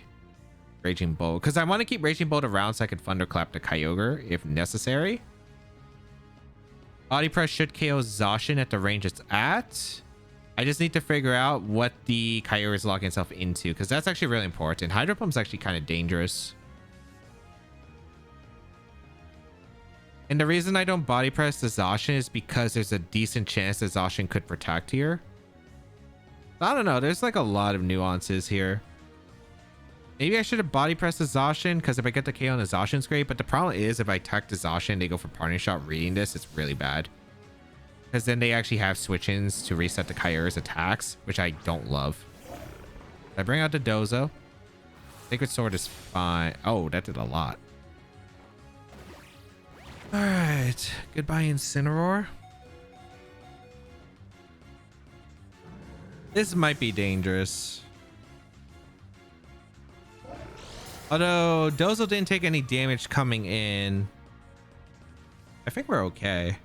Raging Bolt, because I want to keep Raging Bolt around so I can Thunderclap the Kyogre if necessary. Body press should KO Zacian at the range it's at. I just need to figure out what the Kyogre is locking itself into, because that's actually really important. Hydro Pump's actually kind of dangerous. And the reason I don't body press the Zacian is because there's a decent chance that Zacian could protect here. I don't know. There's like a lot of nuances here. Maybe I should have body pressed the Zacian, because if I get the KO on the Zacian's great. But the problem is if I attack the Zacian, they go for partner shot reading this. It's really bad. Because then they actually have switch-ins to reset the Kyogre's attacks, which I don't love. I bring out the Dozo. Sacred Sword is fine. Oh, that did a lot. Alright. Goodbye, Incineroar. This might be dangerous. Although Dozo didn't take any damage coming in, I think we're okay.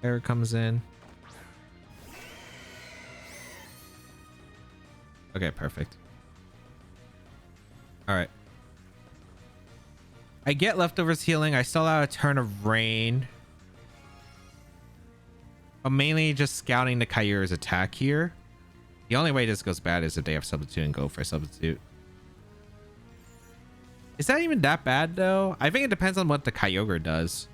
Air comes in. Okay, perfect. All right. I get leftovers healing. I still have a turn of rain. I'm mainly just scouting the Kyogre's attack here. The only way this goes bad is if they have substitute and go for a substitute. Is that even that bad though? I think it depends on what the Kyogre does.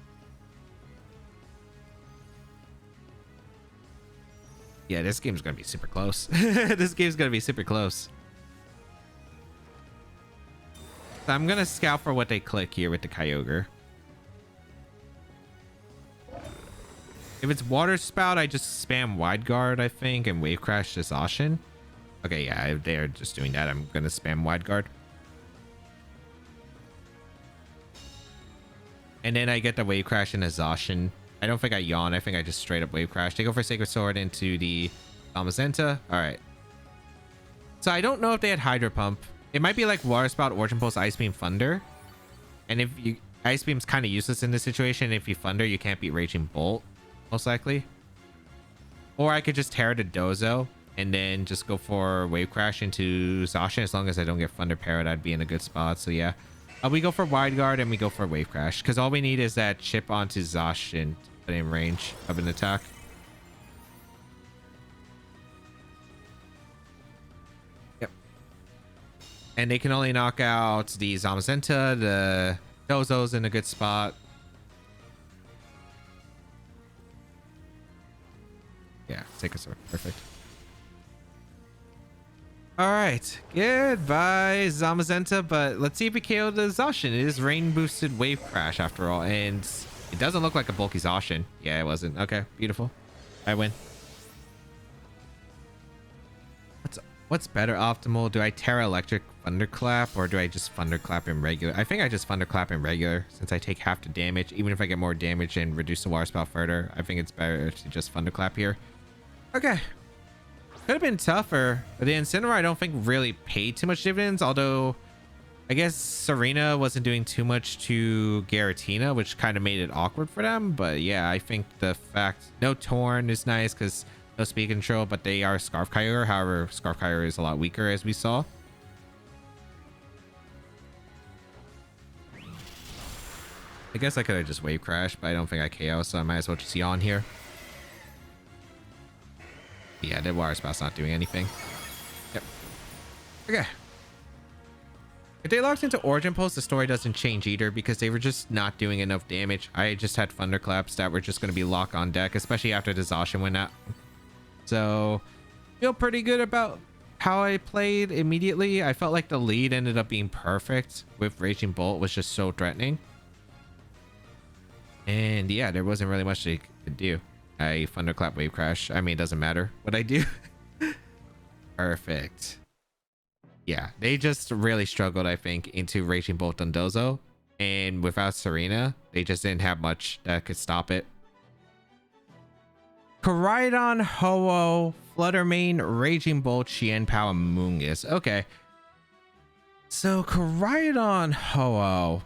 Yeah, this game's gonna be super close. This game's gonna be super close. So I'm gonna scout for what they click here with the Kyogre. If it's Water Spout, I just spam Wide Guard, I think, and Wave Crash this Zacian. Okay, yeah, if they're just doing that, I'm gonna spam Wide Guard. And then I get the Wave Crash in a Zacian. I don't think I yawn. I think I just straight up Wave Crash. They go for Sacred Sword into the Zamazenta. All right. So I don't know if they had Hydro Pump. It might be like Water Spout, Origin Pulse, Ice Beam, Thunder. And if you... Ice Beam's kind of useless in this situation. If you Thunder, you can't beat Raging Bolt, most likely. Or I could just Terra to Dozo and then just go for Wave Crash into Zacian. As long as I don't get Thunder Parrot, I'd be in a good spot. So yeah. We go for Wide Guard and we go for Wave Crash, because all we need is that chip onto Zacian to put in range of an attack. Yep. And they can only knock out the Zamazenta. The Dozo's in a good spot. Yeah, Sacred Sword. Perfect. All right, goodbye Zamazenta, but let's see if we KO the Zacian. It is rain boosted Wave Crash after all, and it doesn't look like a bulky Zacian. Yeah, it wasn't. Okay, beautiful. I win. What's better optimal? Do I Terra Electric Thunderclap, or do I just Thunderclap in regular? I think I just Thunderclap in regular, since I take half the damage. Even if I get more damage and reduce the water spout further, I think it's better to just Thunderclap here. Okay. Could have been tougher, but the Incineroar I don't think really paid too much dividends, although I guess Serena wasn't doing too much to Giratina, which kind of made it awkward for them. But yeah, I think the fact no Torn is nice because no speed control, but they are Scarf Kyogre. However, Scarf Kyogre is a lot weaker, as we saw. I guess I could have just Wave Crash, but I don't think I KO, so I might as well just yawn here. Yeah, the Water Spout's not doing anything. Yep. Okay. If they locked into Origin Pulse, the story doesn't change either, because they were just not doing enough damage. I just had Thunderclaps that were just going to be lock on deck, especially after the Zacian went out. So, feel pretty good about how I played immediately. I felt like the lead ended up being perfect with Raging Bolt was just so threatening. And yeah, there wasn't really much they could do. I Thunderclap Wave Crash. I mean, it doesn't matter what I do. Perfect. Yeah, they just really struggled, I think, into Raging Bolt Dondozo. And without Serena, they just didn't have much that could stop it. Koraidon, Ho-Oh, Fluttermane, Raging Bolt, Qianpao, and Moongus. Okay. So, Koraidon, Ho-Oh.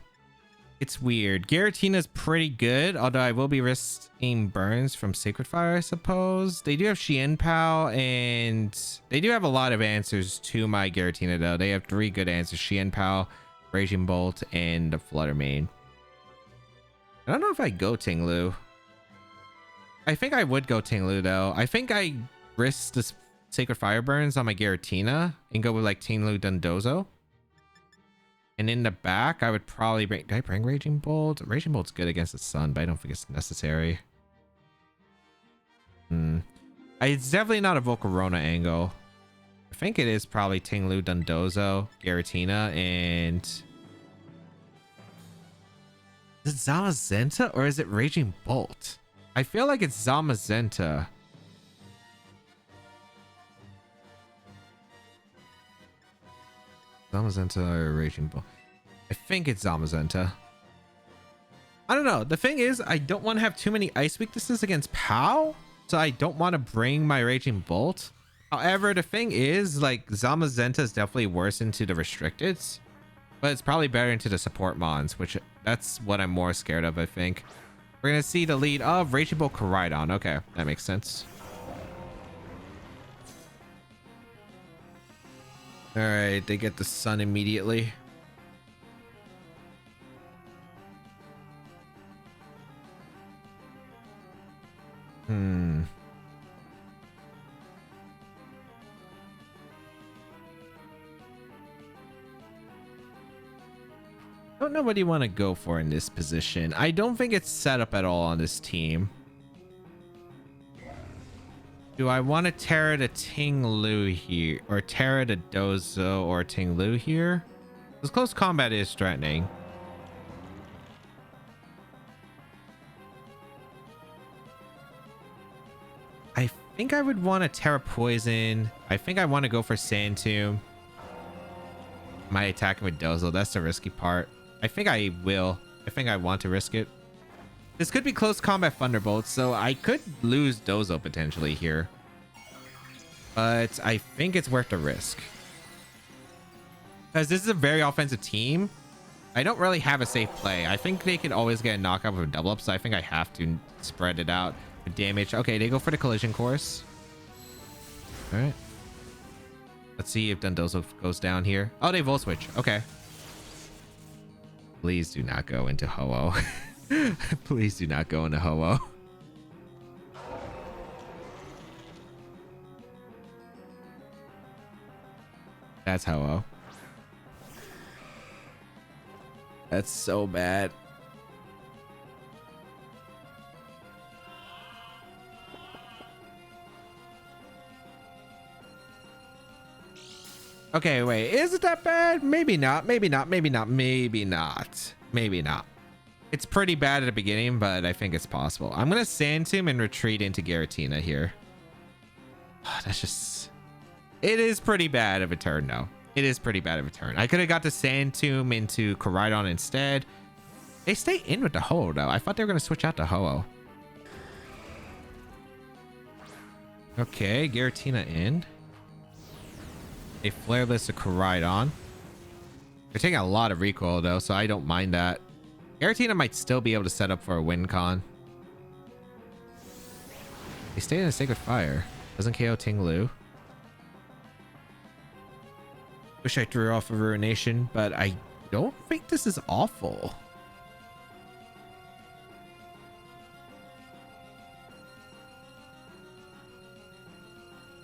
It's weird. Giratina's pretty good, although I will be risking burns from Sacred Fire, I suppose. They do have Qianpao, and they do have a lot of answers to my Giratina, though. They have 3 good answers. Qianpao, Raging Bolt, and the Fluttermane. I don't know if I go Ting Lu. I think I would go Ting Lu though. I think I risk this Sacred Fire Burns on my Giratina and go with like Ting Lu Dondozo. And in the back, I would probably bring... Did I bring Raging Bolt? Raging Bolt's good against the sun, but I don't think it's necessary. It's definitely not a Volcarona angle. I think it is probably Ting Lu Dondozo, Giratina, and... Is it Zamazenta or is it Raging Bolt? I feel like it's Zamazenta. Zamazenta or Raging Bolt? I think it's Zamazenta. I don't know. The thing is, I don't want to have too many ice weaknesses against POW, so I don't want to bring my Raging Bolt. However, the thing is, like, Zamazenta is definitely worse into the restricteds, but it's probably better into the support mons, which that's what I'm more scared of, I think. We're going to see the lead of Raging Bolt Koraidon. Okay, that makes sense. All right, they get the sun immediately. Don't know what you want to go for in this position. I don't think it's set up at all on this team. Do I want to Terra the Ting Lu here, or Terra the Dozo or Ting Lu here? Because close combat is threatening. I think I would want to Terra Poison. I think I want to go for Sand Tomb. My attacking with Dozo, that's the risky part. I think I will. I think I want to risk it. This could be close combat Thunderbolts, so I could lose Dozo potentially here. But I think it's worth the risk. Because this is a very offensive team. I don't really have a safe play. I think they can always get a knockout with a double up, so I think I have to spread it out with damage. Okay, they go for the collision course. All right. Let's see if Dondozo goes down here. Oh, they Volt Switch. Okay. Please do not go into Ho-Oh. Please do not go into Ho-Oh. That's Ho-Oh. That's so bad. Okay, wait. Is it that bad? Maybe not. Maybe not. Maybe not. Maybe not. Maybe not. It's pretty bad at the beginning, but I think it's possible. I'm going to Sand Tomb and retreat into Giratina here. Oh, that's just... It is pretty bad of a turn, though. It is pretty bad of a turn. I could have got the Sand Tomb into Koraidon instead. They stay in with the Ho-Oh, though. I thought they were going to switch out to Ho-Oh. Okay, Giratina in. A Flareless to Koraidon. They're taking a lot of recoil though, so I don't mind that. Giratina might still be able to set up for a win con. They stay in a Sacred Fire. Doesn't KO Ting Lu. Wish I threw off a Ruination, but I don't think this is awful.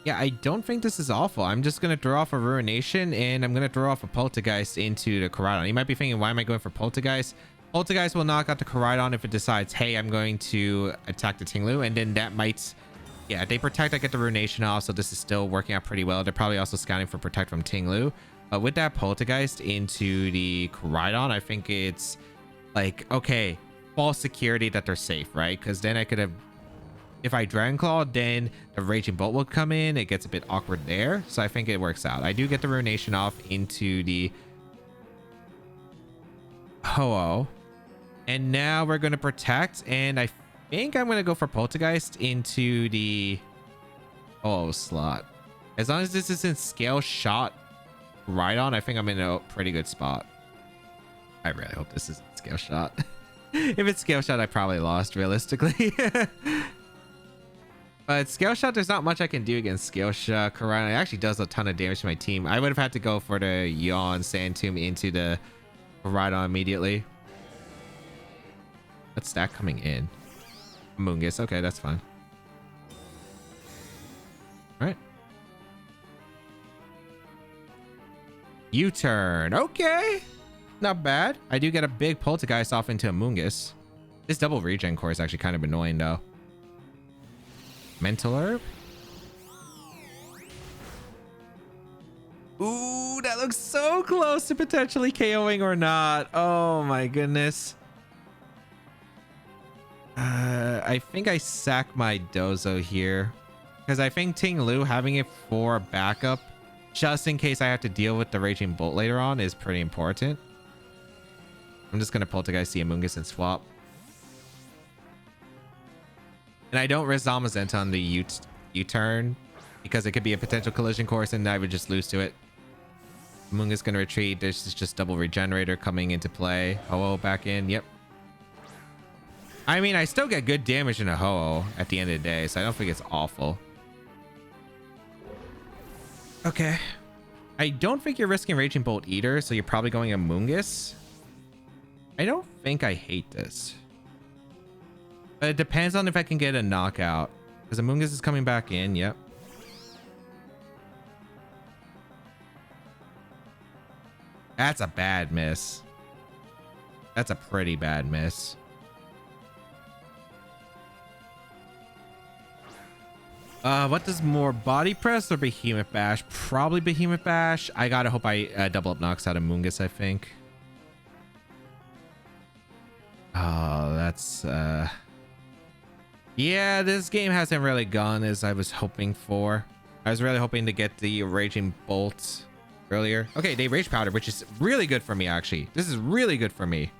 Yeah, I don't think this is awful. I'm just going to throw off a Ruination and I'm going to throw off a Poltergeist into the Koraidon. You might be thinking, why am I going for Poltergeist? Poltergeist will knock out the Koraidon if it decides, hey, I'm going to attack the Ting Lu, and then that might... Yeah, they protect, I get the Ruination off, so this is still working out pretty well. They're probably also scouting for protect from Ting Lu. But with that Poltergeist into the Koraidon, I think it's like, okay, false security that they're safe, right? Because then I could have... If I Dragon Claw, then the Raging Bolt will come in. It gets a bit awkward there. So I think it works out. I do get the Ruination off into the Ho-Oh. And now we're going to protect. And I think I'm going to go for Poltergeist into the Ho-Oh slot. As long as this isn't Scale Shot Rhydon, I think I'm in a pretty good spot. I really hope this isn't Scale Shot. If it's Scale Shot, I probably lost realistically. But Scale Shot, there's not much I can do against Scale Shot. Koraidon actually does a ton of damage to my team. I would have had to go for the Yawn Sand Tomb into the Koraidon immediately. What's that coming in? Mungus. Okay, that's fine. All right. U-turn. Okay. Not bad. I do get a big Poltergeist off into a Mungus. This double regen core is actually kind of annoying though. Mental Herb. Ooh, that looks so close to potentially KOing or not. Oh my goodness. I think I sack my Dozo here because I think Ting Lu having it for backup just in case I have to deal with the Raging Bolt later on is pretty important. I'm just going to Poltergeist the Amoonguss and swap. And I don't risk Zamazenta on the U-turn because it could be a potential collision course and I would just lose to it. Amoonguss going to retreat. This is just double regenerator coming into play. Ho-Oh back in. Yep. I mean, I still get good damage in a Ho-Oh at the end of the day, so I don't think it's awful. Okay. I don't think you're risking Raging Bolt either, so you're probably going Amoonguss. I don't think I hate this. But it depends on if I can get a knockout. Because Amoonguss is coming back in, yep. That's a bad miss. That's a pretty bad miss. What does more, body press or behemoth bash? Probably behemoth bash. I gotta hope I double up knocks out of Mungus, I think. Oh, that's yeah, this game hasn't really gone as I was hoping for. I was really hoping to get the Raging Bolt earlier. Okay, they Rage Powder, which is really good for me actually. This is really good for me.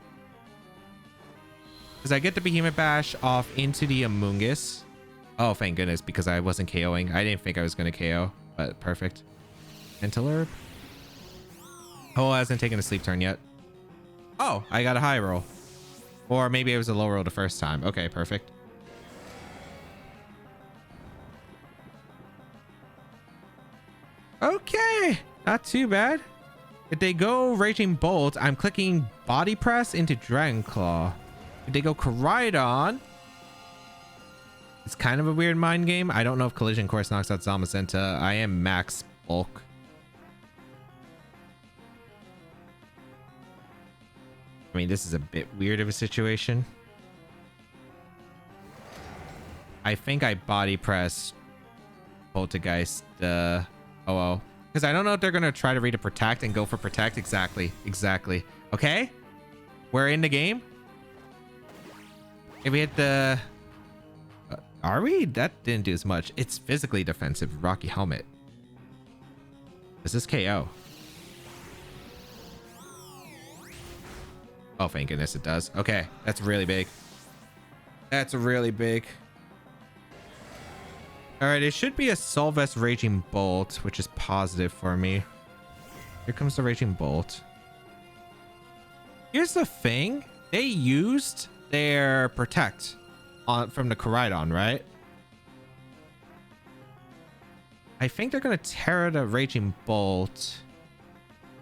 Because I get the behemoth bash off into the Amoonguss. Oh, thank goodness, because I wasn't KOing. I didn't think I was going to KO, but perfect. Mental Herb. Oh, hasn't taken a sleep turn yet. Oh, I got a high roll. Or maybe it was a low roll the first time. Okay, perfect. Okay, not too bad. If they go Raging Bolt, I'm clicking Body Press into Dragon Claw. If they go Koraidon, it's kind of a weird mind game. I don't know if Collision Course knocks out Zamazenta. I am max bulk. I mean, this is a bit weird of a situation. I think I body press Poltergeist oh, because I don't know if they're gonna try to read a protect and go for protect. Exactly. Okay, we're in the game. If we hit the are we? That didn't do as much. It's physically defensive. Rocky Helmet. Is this KO? Oh, thank goodness it does. Okay, that's really big. That's really big. All right, it should be a Solvest Raging Bolt, which is positive for me. Here comes the Raging Bolt. Here's the thing. They used their Protect from the Koraidon, right? I think they're going to Terra the Raging Bolt.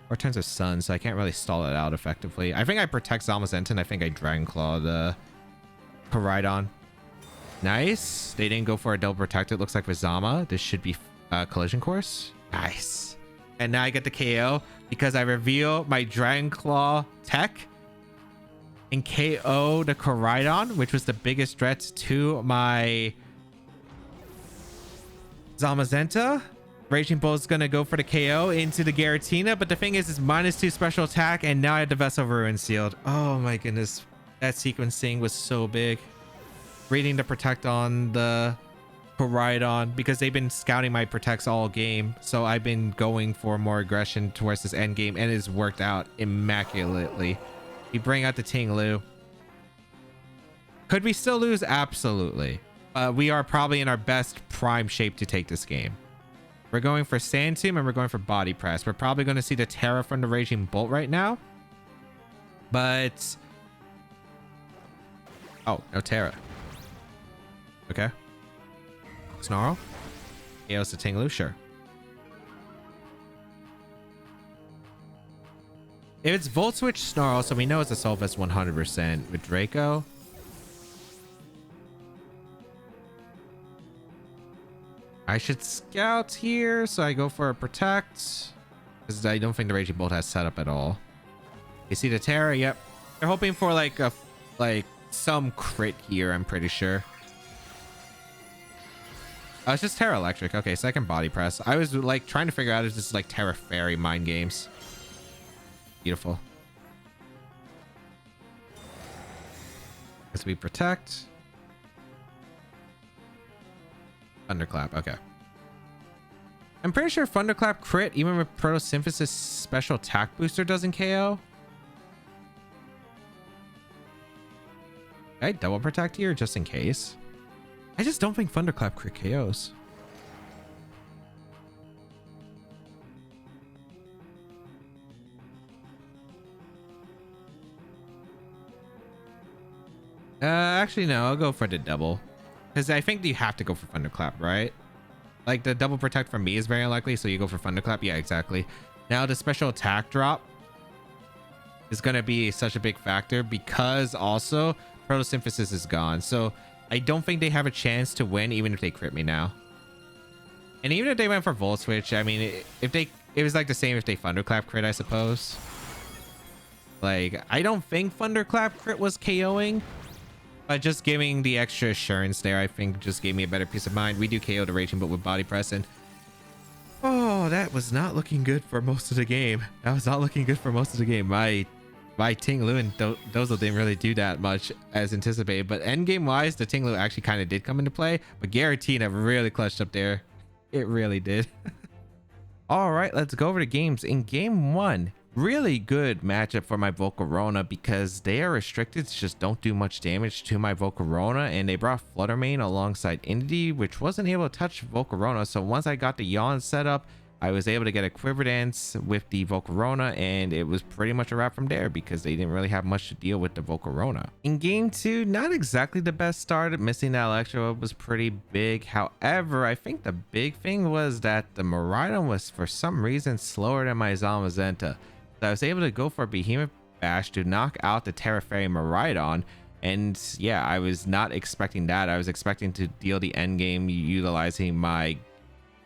Or Turns of Sun, so I can't really stall it out effectively. I think I Protect Zamazenta, and I think I Dragon Claw the Koraidon. Nice. They didn't go for a double protect. It looks like with Zama. This should be Collision Course. Nice. And now I get the KO because I reveal my Dragon Claw tech and KO the Koraidon, which was the biggest threat to my Zamazenta. Raging Bolt is going to go for the KO into the Giratina, but the thing is, it's -2 special attack, and now I have the Vessel of Ruin sealed. Oh my goodness. That sequencing was so big. Reading the Protect on the Koraidon, because they've been scouting my Protects all game, so I've been going for more aggression towards this end game, and it's worked out immaculately. We bring out the Ting Lu. Could we still lose? Absolutely. We are probably in our best prime shape to take this game. We're going for Sand Tomb and we're going for Body Press. We're probably going to see the Terra from the Raging Bolt right now. But... oh, no Terra. Okay. Snarl. Eos to Ting Lu, sure. If it's Volt Switch Snarl, so we know it's a Solvest 100% with Draco. I should scout here, so I go for a protect. Because I don't think the Raging Bolt has setup at all. You see the Terra? Yep. They're hoping for like some crit here, I'm pretty sure. Oh, it's just Terra Electric. Okay, second body press. I was like trying to figure out if this is like Terra Fairy mind games. Beautiful. As we protect. Thunderclap. Okay. I'm pretty sure Thunderclap crit, even with Photosynthesis special attack booster, doesn't KO. Can I double protect here just in case? I just don't think Thunderclap crit KOs. Actually, no, I'll go for the double. Because I think you have to go for Thunderclap, right? Like, the double protect from me is very unlikely, so you go for Thunderclap. Yeah, exactly. Now, the special attack drop is going to be such a big factor because also Photosynthesis is gone. So, I don't think they have a chance to win even if they crit me now. And even if they went for Volt Switch, I mean, it was like the same if they Thunderclap crit, I suppose. Like, I don't think Thunderclap crit was KOing. But just giving the extra assurance there, I think, just gave me a better peace of mind. We do KO the Raging Bolt with body press, and oh, that was not looking good for most of the game. That was not looking good for most of the game. My Ting Lu and Dondozo didn't really do that much as anticipated. But endgame wise, the Ting Lu actually kind of did come into play. But Giratina really clutched up there. It really did. All right, let's go over the games. In game one, really good matchup for my Volcarona because they are restricted to just don't do much damage to my Volcarona, and they brought Fluttermane alongside Indy, which wasn't able to touch Volcarona. So once I got the Yawn set up, I was able to get a Quiver Dance with the Volcarona, and it was pretty much a wrap from there because they didn't really have much to deal with the Volcarona. In game two, not exactly the best start. Missing that Electro was pretty big. However, I think the big thing was that the Miraidon was for some reason slower than my Zamazenta. So I was able to go for a Behemoth Bash to knock out the Terra Fairy Miraidon. And yeah, I was not expecting that. I was expecting to deal the end game utilizing my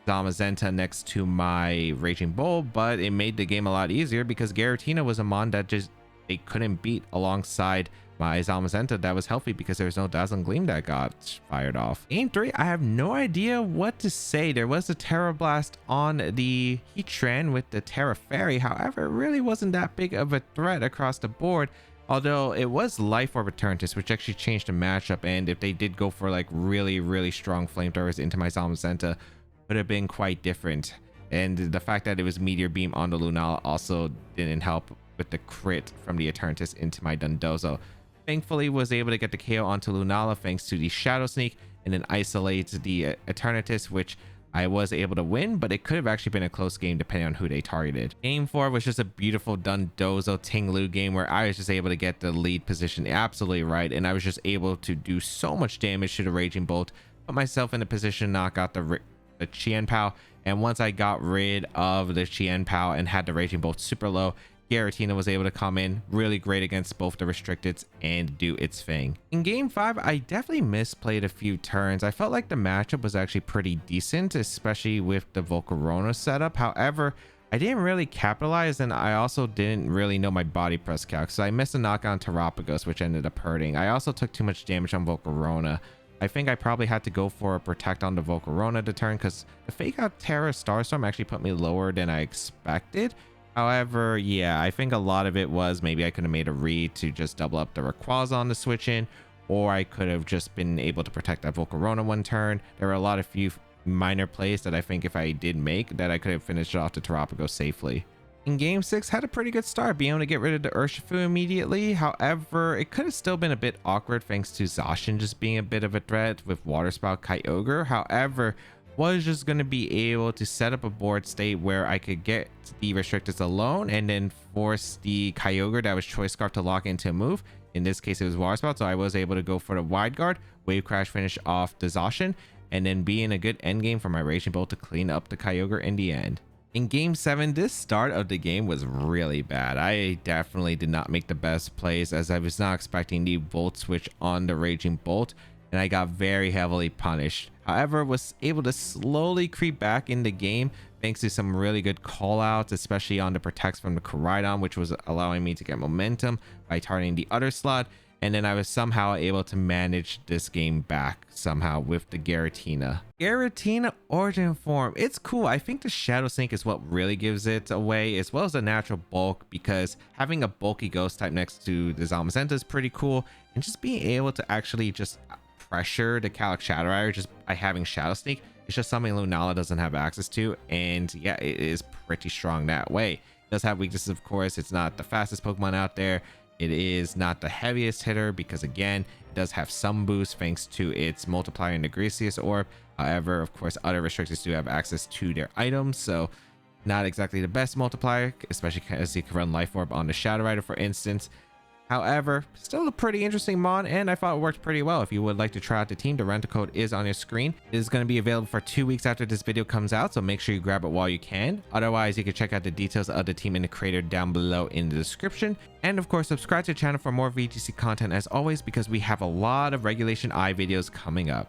Zamazenta next to my Raging Bull, but it made the game a lot easier because Giratina was a mon that just they couldn't beat alongside my Zamazenta that was healthy because there was no Dazzling Gleam that got fired off. Game 3, I have no idea what to say. There was a Terra Blast on the Heatran with the Terra Fairy. However, it really wasn't that big of a threat across the board. Although it was Life Orb Eternatus, which actually changed the matchup. And if they did go for like really strong flamethrowers into my Zamazenta, would have been quite different. And the fact that it was Meteor Beam on the Lunala also didn't help with the crit from the Eternatus into my Dondozo. Thankfully was able to get the KO onto Lunala thanks to the Shadow Sneak and then isolate the Eternatus, which I was able to win, but it could have actually been a close game depending on who they targeted. Game 4 was just a beautiful Dondozo Ting Lu game where I was just able to get the lead position absolutely right, and I was just able to do so much damage to the Raging Bolt, put myself in a position to knock out the Qianpao, and once I got rid of the Qianpao and had the Raging Bolt super low, Giratina was able to come in really great against both the restricteds and do its thing. In game 5, I definitely misplayed a few turns. I felt like the matchup was actually pretty decent, especially with the Volcarona setup. However, I didn't really capitalize, and I also didn't really know my body press calc, so I missed a knock on Terapagos, which ended up hurting. I also took too much damage on Volcarona. I think I probably had to go for a protect on the Volcarona to turn because the fake out Terra Starstorm actually put me lower than I expected. However, yeah, I think a lot of it was maybe I could have made a read to just double up the Rayquaza on the switch in, or I could have just been able to protect that Volcarona one turn. There were a lot of few minor plays that I think if I did make that I could have finished off the Terapagos safely. In game 6, had a pretty good start, being able to get rid of the Urshifu immediately. However, it could have still been a bit awkward thanks to Zacian just being a bit of a threat with Water Spout Kyogre. However, was just going to be able to set up a board state where I could get the Restrictors alone and then force the Kyogre that was Choice Scarf to lock into a move. In this case, it was Water Spout, so I was able to go for the Wide Guard, Wave Crash finish off the Zacian, and then be in a good endgame for my Raging Bolt to clean up the Kyogre in the end. In game 7, this start of the game was really bad. I definitely did not make the best plays as I was not expecting the Volt Switch on the Raging Bolt, and I got very heavily punished. However, was able to slowly creep back in the game thanks to some really good callouts, especially on the protects from the Koraidon, which was allowing me to get momentum by targeting the other slot. And then I was somehow able to manage this game back somehow with the Giratina. Giratina Origin form, it's cool. I think the Shadow Sink is what really gives it away, as well as the natural bulk, because having a bulky ghost type next to the Zamazenta is pretty cool. And just being able to actually just pressure the Calyx Shadow Rider just by having Shadow Sneak, it's just something Lunala doesn't have access to. And yeah, it is pretty strong that way. It does have weaknesses, of course. It's not the fastest Pokemon out there. It is not the heaviest hitter because, again, it does have some boost thanks to its multiplier in the Grisius Orb. However, of course, other restrictors do have access to their items, so not exactly the best multiplier, especially as you can run Life Orb on the Shadow Rider, for instance. However, still a pretty interesting mod, and I thought it worked pretty well. If you would like to try out the team, the rental code is on your screen. It is going to be available for 2 weeks after this video comes out, so make sure you grab it while you can. Otherwise, you can check out the details of the team and the creator down below in the description. And of course, subscribe to the channel for more VGC content as always, because we have a lot of Regulation I videos coming up.